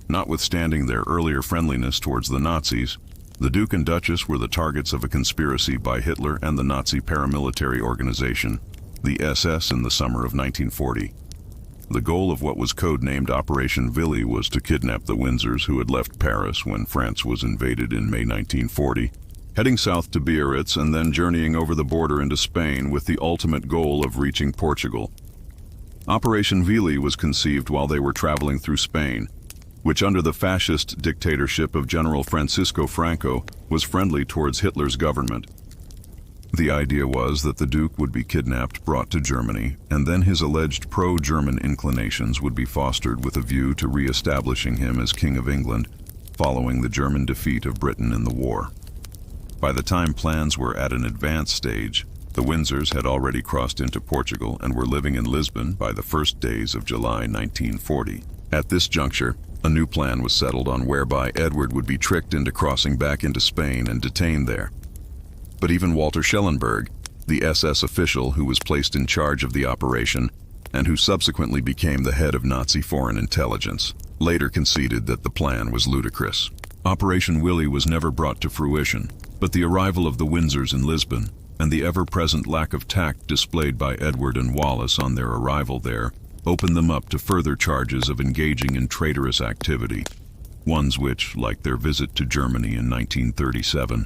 Notwithstanding their earlier friendliness towards the Nazis, the Duke and Duchess were the targets of a conspiracy by Hitler and the Nazi paramilitary organization, the SS, in the summer of 1940. The goal of what was codenamed Operation Willy was to kidnap the Windsors who had left Paris when France was invaded in May 1940, heading south to Biarritz and then journeying over the border into Spain with the ultimate goal of reaching Portugal. Operation Willy was conceived while they were traveling through Spain, which under the fascist dictatorship of General Francisco Franco was friendly towards Hitler's government. The idea was that the Duke would be kidnapped, brought to Germany, and then his alleged pro-German inclinations would be fostered with a view to re-establishing him as King of England following the German defeat of Britain in the war. By the time plans were at an advanced stage, the Windsors had already crossed into Portugal and were living in Lisbon by the first days of July 1940. At this juncture, a new plan was settled on whereby Edward would be tricked into crossing back into Spain and detained there. But even Walter Schellenberg, the SS official who was placed in charge of the operation and who subsequently became the head of Nazi foreign intelligence, later conceded that the plan was ludicrous. Operation Willy was never brought to fruition, but the arrival of the Windsors in Lisbon and the ever-present lack of tact displayed by Edward and Wallis on their arrival there opened them up to further charges of engaging in traitorous activity, ones which, like their visit to Germany in 1937,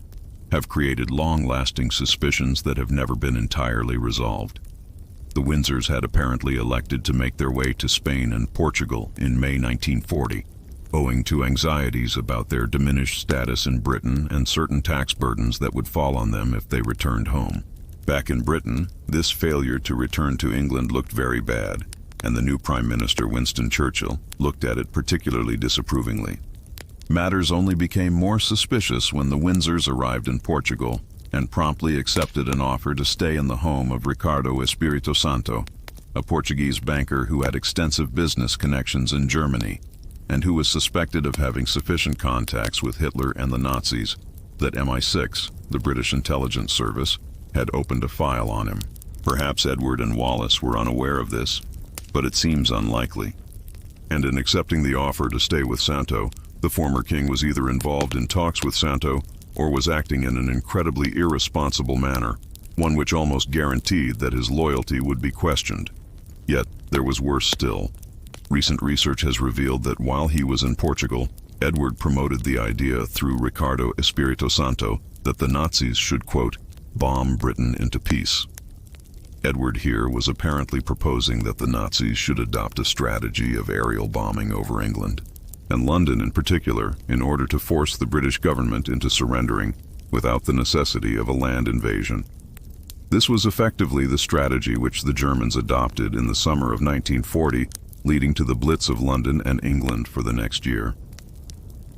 have created long-lasting suspicions that have never been entirely resolved. The Windsors had apparently elected to make their way to Spain and Portugal in May 1940, owing to anxieties about their diminished status in Britain and certain tax burdens that would fall on them if they returned home. Back in Britain, this failure to return to England looked very bad, and the new Prime Minister Winston Churchill looked at it particularly disapprovingly. Matters only became more suspicious when the Windsors arrived in Portugal and promptly accepted an offer to stay in the home of Ricardo Espírito Santo, a Portuguese banker who had extensive business connections in Germany and who was suspected of having sufficient contacts with Hitler and the Nazis that MI6, the British intelligence service, had opened a file on him. Perhaps Edward and Wallis were unaware of this, but it seems unlikely. And in accepting the offer to stay with Santo, the former king was either involved in talks with Santo or was acting in an incredibly irresponsible manner, one which almost guaranteed that his loyalty would be questioned. Yet, there was worse still. Recent research has revealed that while he was in Portugal, Edward promoted the idea through Ricardo Espírito Santo that the Nazis should, quote, bomb Britain into peace. Edward here was apparently proposing that the Nazis should adopt a strategy of aerial bombing over England, and London in particular, in order to force the British government into surrendering without the necessity of a land invasion. This was effectively the strategy which the Germans adopted in the summer of 1940, leading to the Blitz of London and England for the next year.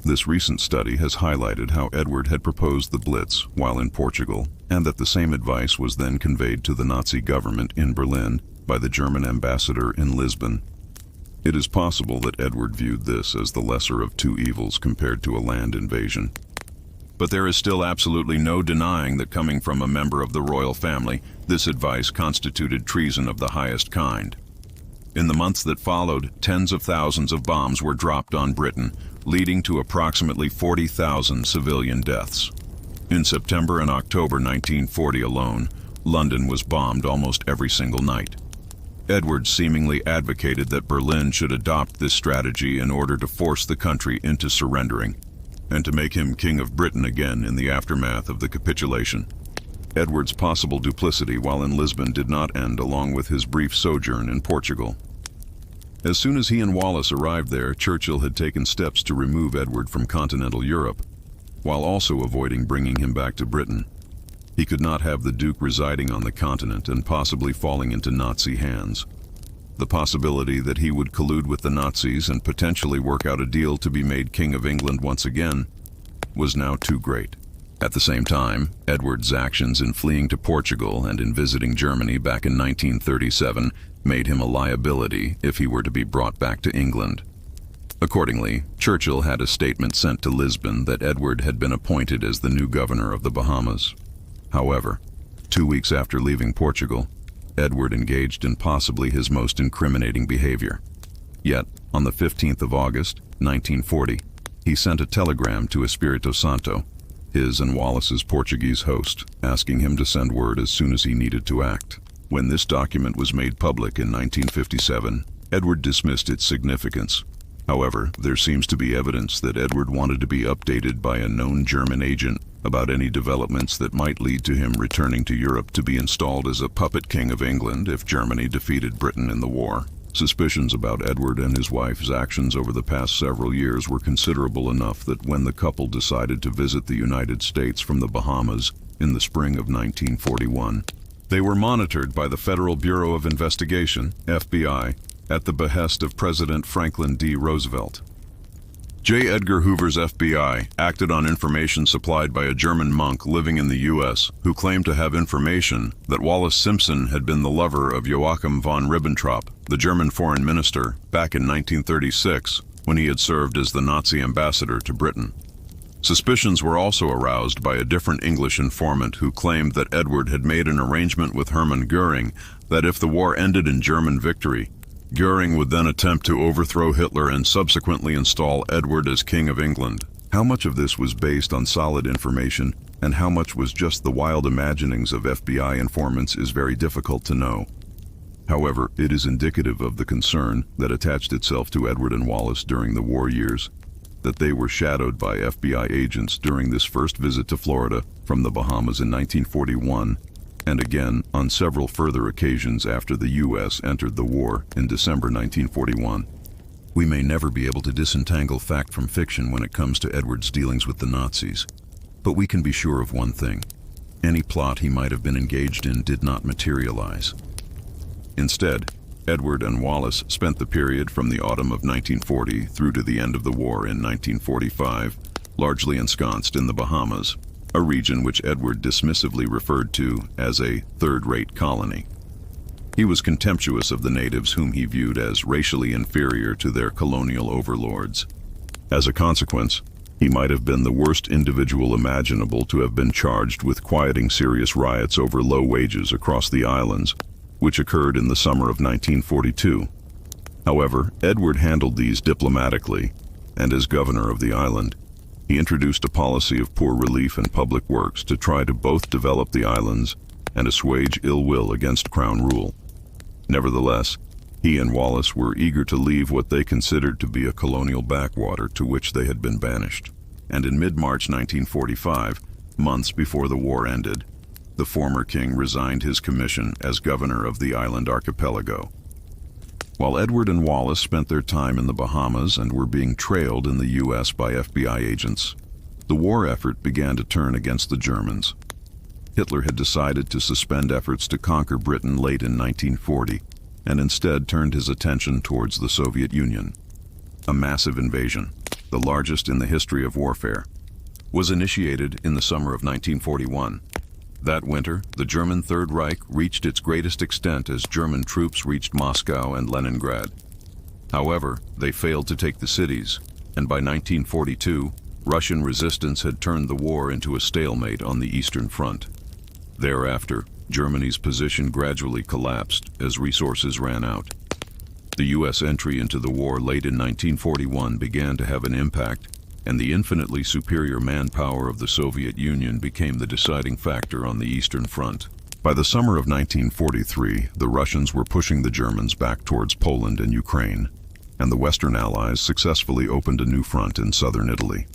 This recent study has highlighted how Edward had proposed the Blitz while in Portugal, and that the same advice was then conveyed to the Nazi government in Berlin by the German ambassador in Lisbon. It is possible that Edward viewed this as the lesser of two evils compared to a land invasion. But there is still absolutely no denying that coming from a member of the royal family, this advice constituted treason of the highest kind. In the months that followed, tens of thousands of bombs were dropped on Britain, leading to approximately 40,000 civilian deaths. In September and October 1940 alone, London was bombed almost every single night. Edward seemingly advocated that Berlin should adopt this strategy in order to force the country into surrendering, and to make him King of Britain again in the aftermath of the capitulation. Edward's possible duplicity while in Lisbon did not end along with his brief sojourn in Portugal. As soon as he and Wallis arrived there, Churchill had taken steps to remove Edward from continental Europe, while also avoiding bringing him back to Britain. He could not have the Duke residing on the continent and possibly falling into Nazi hands. The possibility that he would collude with the Nazis and potentially work out a deal to be made King of England once again was now too great. At the same time, Edward's actions in fleeing to Portugal and in visiting Germany back in 1937 made him a liability if he were to be brought back to England. Accordingly, Churchill had a statement sent to Lisbon that Edward had been appointed as the new governor of the Bahamas. However, 2 weeks after leaving Portugal, Edward engaged in possibly his most incriminating behavior. Yet, on the 15th of August, 1940, he sent a telegram to Espírito Santo, his and Wallis's Portuguese host, asking him to send word as soon as he needed to act. When this document was made public in 1957, Edward dismissed its significance. However, there seems to be evidence that Edward wanted to be updated by a known German agent about any developments that might lead to him returning to Europe to be installed as a puppet king of England if Germany defeated Britain in the war. Suspicions about Edward and his wife's actions over the past several years were considerable enough that when the couple decided to visit the United States from the Bahamas in the spring of 1941, they were monitored by the Federal Bureau of Investigation, FBI, at the behest of President Franklin D. Roosevelt. J. Edgar Hoover's FBI acted on information supplied by a German monk living in the U.S. who claimed to have information that Wallis Simpson had been the lover of Joachim von Ribbentrop, the German foreign minister, back in 1936 when he had served as the Nazi ambassador to Britain. Suspicions were also aroused by a different English informant who claimed that Edward had made an arrangement with Hermann Göring that if the war ended in German victory, Göring would then attempt to overthrow Hitler and subsequently install Edward as King of England. How much of this was based on solid information and how much was just the wild imaginings of FBI informants is very difficult to know. However, it is indicative of the concern that attached itself to Edward and Wallis during the war years, that they were shadowed by FBI agents during this first visit to Florida from the Bahamas in 1941, and again on several further occasions after the U.S. entered the war in December 1941. We may never be able to disentangle fact from fiction when it comes to Edward's dealings with the Nazis, but we can be sure of one thing. Any plot he might have been engaged in did not materialize. Instead, Edward and Wallis spent the period from the autumn of 1940 through to the end of the war in 1945, largely ensconced in the Bahamas, a region which Edward dismissively referred to as a third-rate colony. He was contemptuous of the natives whom he viewed as racially inferior to their colonial overlords. As a consequence, he might have been the worst individual imaginable to have been charged with quieting serious riots over low wages across the islands, which occurred in the summer of 1942. However, Edward handled these diplomatically, and as governor of the island, he introduced a policy of poor relief and public works to try to both develop the islands and assuage ill will against Crown rule. Nevertheless, he and Wallis were eager to leave what they considered to be a colonial backwater to which they had been banished. And in mid-March 1945, months before the war ended, the former king resigned his commission as governor of the island archipelago. While Edward and Wallis spent their time in the Bahamas and were being trailed in the U.S. by FBI agents, the war effort began to turn against the Germans. Hitler had decided to suspend efforts to conquer Britain late in 1940 and instead turned his attention towards the Soviet Union. A massive invasion, the largest in the history of warfare, was initiated in the summer of 1941. That winter, the German Third Reich reached its greatest extent as German troops reached Moscow and Leningrad. However, they failed to take the cities, and by 1942, Russian resistance had turned the war into a stalemate on the Eastern Front. Thereafter, Germany's position gradually collapsed as resources ran out. The U.S. entry into the war late in 1941 began to have an impact, and the infinitely superior manpower of the Soviet Union became the deciding factor on the Eastern Front. By the summer of 1943, the Russians were pushing the Germans back towards Poland and Ukraine, and the Western Allies successfully opened a new front in southern Italy.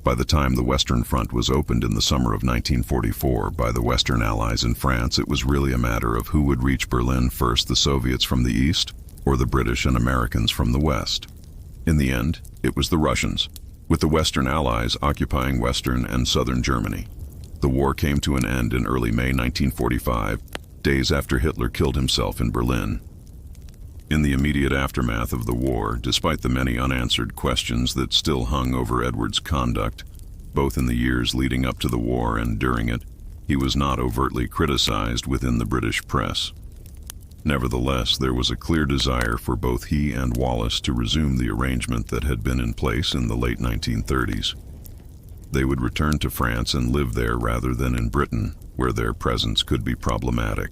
By the time the Western Front was opened in the summer of 1944 by the Western Allies in France, it was really a matter of who would reach Berlin first, the Soviets from the east or the British and Americans from the west. In the end, it was the Russians, with the Western Allies occupying western and southern Germany. The war came to an end in early May 1945, days after Hitler killed himself in Berlin. In the immediate aftermath of the war, despite the many unanswered questions that still hung over Edward's conduct, Both in the years leading up to the war and during it, he was not overtly criticized within the British press. Nevertheless, there was a clear desire for both he and Wallis to resume the arrangement that had been in place in the late 1930s. They would return to France and live there rather than in Britain, where their presence could be problematic.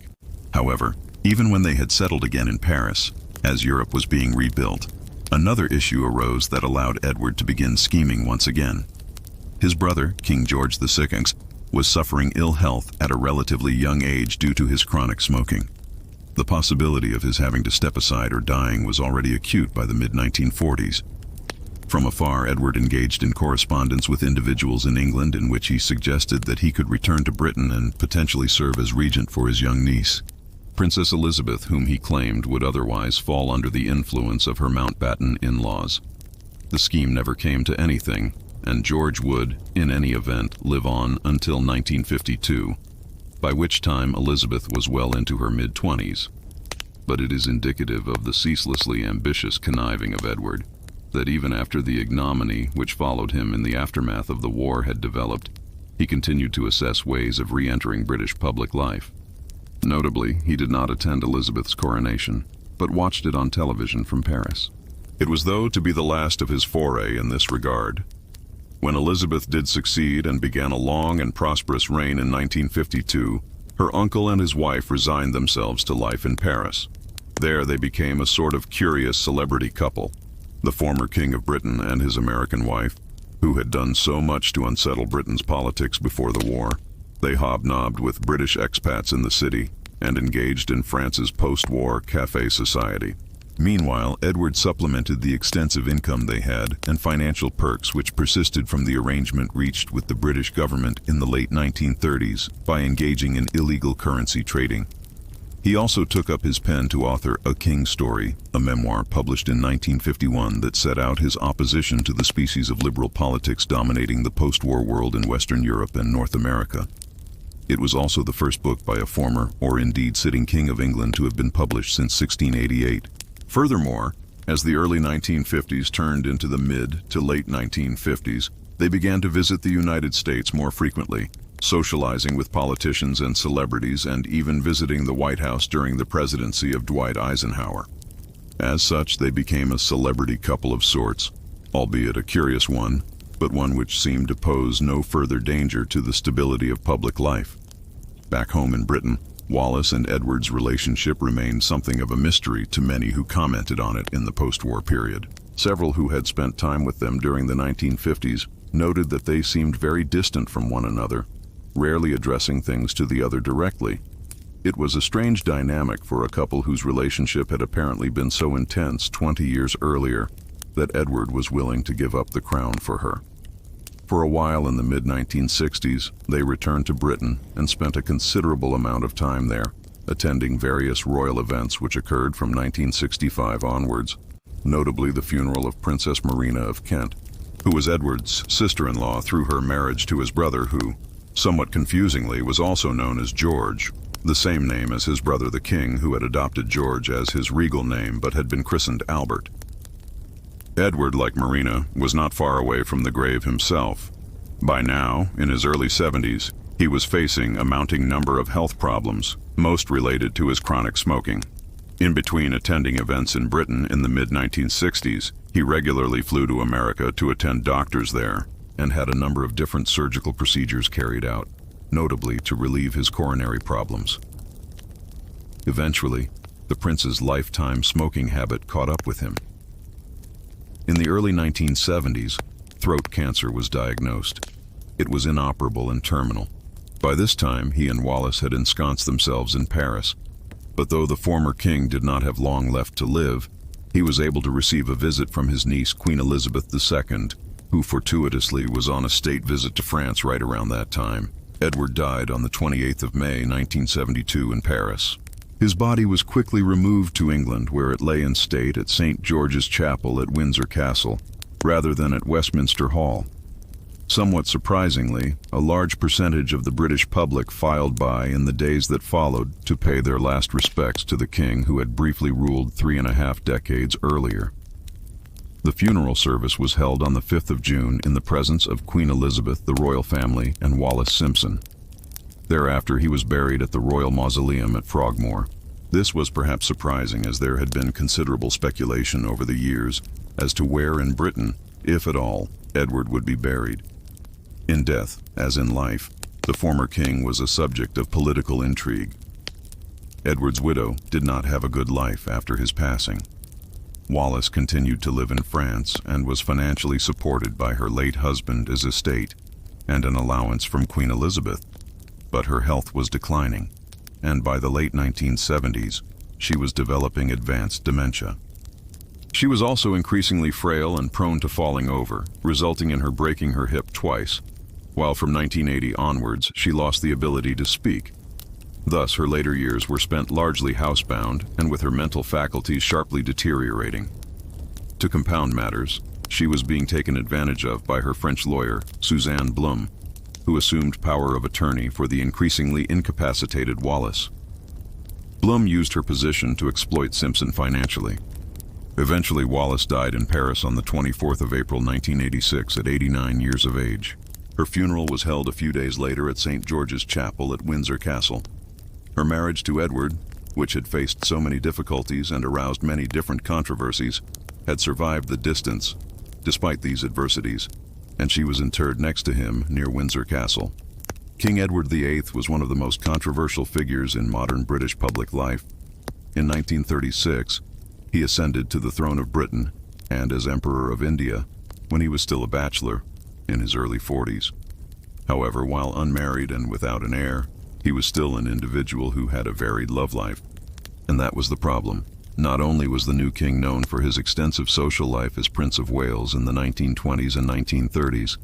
However, even when they had settled again in Paris, as Europe was being rebuilt, another issue arose that allowed Edward to begin scheming once again. His brother, King George VI, was suffering ill health at a relatively young age due to his chronic smoking. The possibility of his having to step aside or dying was already acute by the mid-1940s. From afar, Edward engaged in correspondence with individuals in England in which he suggested that he could return to Britain and potentially serve as regent for his young niece, Princess Elizabeth, whom he claimed would otherwise fall under the influence of her Mountbatten in-laws. The scheme never came to anything, and George would, in any event, live on until 1952, by which time Elizabeth was well into her mid-20s. But it is indicative of the ceaselessly ambitious conniving of Edward that even after the ignominy which followed him in the aftermath of the war had developed, he continued to assess ways of re-entering British public life. Notably, he did not attend Elizabeth's coronation, but watched it on television from Paris. It was though to be the last of his foray in this regard. When Elizabeth did succeed and began a long and prosperous reign in 1952, her uncle and his wife resigned themselves to life in Paris. There they became a sort of curious celebrity couple, the former King of Britain and his American wife, who had done so much to unsettle Britain's politics before the war. They hobnobbed with British expats in the city and engaged in France's post-war café society. Meanwhile, Edward supplemented the extensive income they had and financial perks which persisted from the arrangement reached with the British government in the late 1930s by engaging in illegal currency trading. He also took up his pen to author A King's Story, a memoir published in 1951 that set out his opposition to the species of liberal politics dominating the post-war world in Western Europe and North America. It was also the first book by a former, or indeed sitting King of England to have been published since 1688. Furthermore, as the early 1950s turned into the mid to late 1950s, they began to visit the United States more frequently, socializing with politicians and celebrities and even visiting the White House during the presidency of Dwight Eisenhower. As such, they became a celebrity couple of sorts, albeit a curious one, but one which seemed to pose no further danger to the stability of public life. Back home in Britain, Wallis and Edward's relationship remained something of a mystery to many who commented on it in the post-war period. Several who had spent time with them during the 1950s noted that they seemed very distant from one another, rarely addressing things to the other directly. It was a strange dynamic for a couple whose relationship had apparently been so intense 20 years earlier that Edward was willing to give up the crown for her. For a while in the mid-1960s, they returned to Britain and spent a considerable amount of time there, attending various royal events which occurred from 1965 onwards, notably the funeral of Princess Marina of Kent, who was Edward's sister-in-law through her marriage to his brother who, somewhat confusingly, was also known as George, the same name as his brother the King, who had adopted George as his regal name but had been christened Albert. Edward, like Marina, was not far away from the grave himself. By now, in his early 70s, he was facing a mounting number of health problems, most related to his chronic smoking. In between attending events in Britain in the mid-1960s, he regularly flew to America to attend doctors there and had a number of different surgical procedures carried out, notably to relieve his coronary problems. Eventually, the prince's lifetime smoking habit caught up with him. In the early 1970s, throat cancer was diagnosed. It was inoperable and terminal. By this time, he and Wallis had ensconced themselves in Paris, but though the former king did not have long left to live, he was able to receive a visit from his niece Queen Elizabeth II, who fortuitously was on a state visit to France right around that time. Edward died on the 28th of May, 1972 in Paris. His body was quickly removed to England, where it lay in state at St. George's Chapel at Windsor Castle, rather than at Westminster Hall. Somewhat surprisingly, a large percentage of the British public filed by in the days that followed to pay their last respects to the king who had briefly ruled 3.5 decades earlier. The funeral service was held on the 5th of June in the presence of Queen Elizabeth, the royal family, and Wallis Simpson. Thereafter, he was buried at the Royal Mausoleum at Frogmore. This was perhaps surprising, as there had been considerable speculation over the years as to where in Britain, if at all, Edward would be buried. In death, as in life, the former king was a subject of political intrigue. Edward's widow did not have a good life after his passing. Wallis continued to live in France and was financially supported by her late husband's estate and an allowance from Queen Elizabeth, but her health was declining, and by the late 1970s, she was developing advanced dementia. She was also increasingly frail and prone to falling over, resulting in her breaking her hip twice, while from 1980 onwards she lost the ability to speak. Thus, her later years were spent largely housebound and with her mental faculties sharply deteriorating. To compound matters, she was being taken advantage of by her French lawyer, Suzanne Blum, who assumed power of attorney for the increasingly incapacitated Wallis. Blum used her position to exploit Simpson financially. Eventually, Wallis died in Paris on the 24th of April 1986 at 89 years of age. Her funeral was held a few days later at St. George's Chapel at Windsor Castle. Her marriage to Edward, which had faced so many difficulties and aroused many different controversies, had survived the distance, despite these adversities, and she was interred next to him near Windsor Castle. King Edward VIII was one of the most controversial figures in modern British public life. In 1936, he ascended to the throne of Britain, and as Emperor of India, when he was still a bachelor, in his early 40s. However, while unmarried and without an heir, he was still an individual who had a varied love life. And that was the problem. Not only was the new king known for his extensive social life as Prince of Wales in the 1920s and 1930s,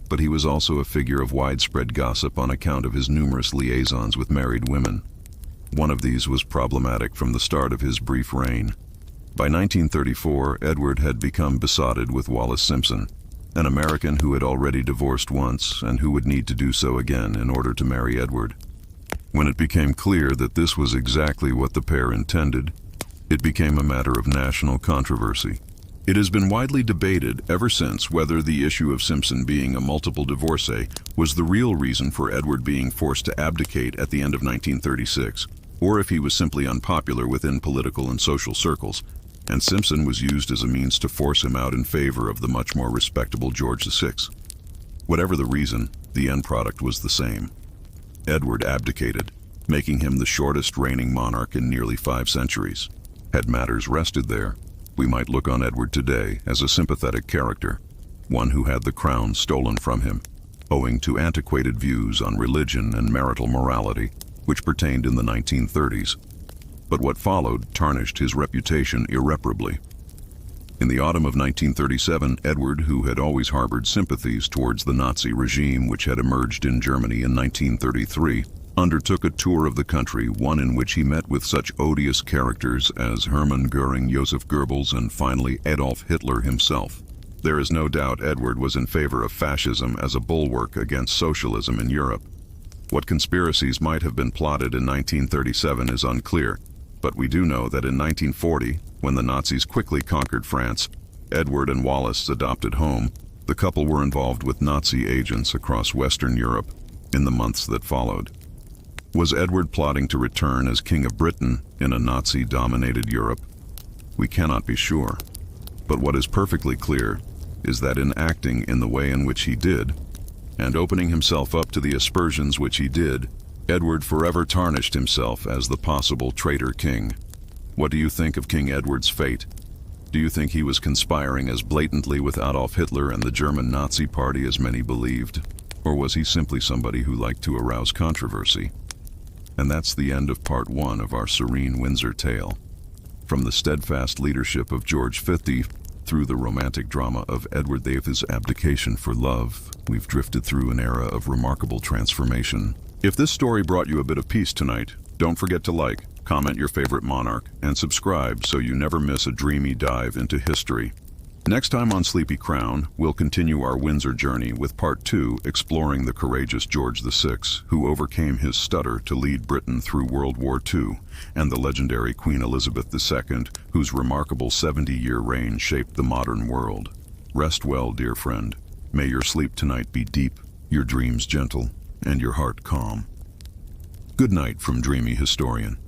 but he was also a figure of widespread gossip on account of his numerous liaisons with married women. One of these was problematic from the start of his brief reign. By 1934, Edward had become besotted with Wallis Simpson, an American who had already divorced once and who would need to do so again in order to marry Edward. When it became clear that this was exactly what the pair intended, it became a matter of national controversy. It has been widely debated ever since whether the issue of Simpson being a multiple divorcee was the real reason for Edward being forced to abdicate at the end of 1936, or if he was simply unpopular within political and social circles, and Simpson was used as a means to force him out in favor of the much more respectable George VI. Whatever the reason, the end product was the same. Edward abdicated, making him the shortest reigning monarch in nearly 5 centuries. Had matters rested there, we might look on Edward today as a sympathetic character, one who had the crown stolen from him, owing to antiquated views on religion and marital morality, which pertained in the 1930s. But what followed tarnished his reputation irreparably. In the autumn of 1937, Edward, who had always harbored sympathies towards the Nazi regime which had emerged in Germany in 1933, undertook a tour of the country, one in which he met with such odious characters as Hermann Goering, Joseph Goebbels, and finally Adolf Hitler himself. There is no doubt Edward was in favor of fascism as a bulwark against socialism in Europe. What conspiracies might have been plotted in 1937 is unclear, but we do know that in 1940, when the Nazis quickly conquered France, Edward and Wallis adopted home. The couple were involved with Nazi agents across Western Europe in the months that followed. Was Edward plotting to return as King of Britain in a Nazi-dominated Europe? We cannot be sure. But what is perfectly clear is that in acting in the way in which he did, and opening himself up to the aspersions which he did, Edward forever tarnished himself as the possible traitor king. What do you think of King Edward's fate? Do you think he was conspiring as blatantly with Adolf Hitler and the German Nazi Party as many believed? Or was he simply somebody who liked to arouse controversy? And that's the end of part 1 of our serene Windsor tale. From the steadfast leadership of George V through the romantic drama of Edward VIII's abdication for love, we've drifted through an era of remarkable transformation. If this story brought you a bit of peace tonight, don't forget to like, comment your favorite monarch, and subscribe so you never miss a dreamy dive into history. Next time on Sleepy Crown, we'll continue our Windsor journey with Part 2, exploring the courageous George VI, who overcame his stutter to lead Britain through World War II, and the legendary Queen Elizabeth II, whose remarkable 70-year reign shaped the modern world. Rest well, dear friend. May your sleep tonight be deep, your dreams gentle, and your heart calm. Good night from Dreamy Historian.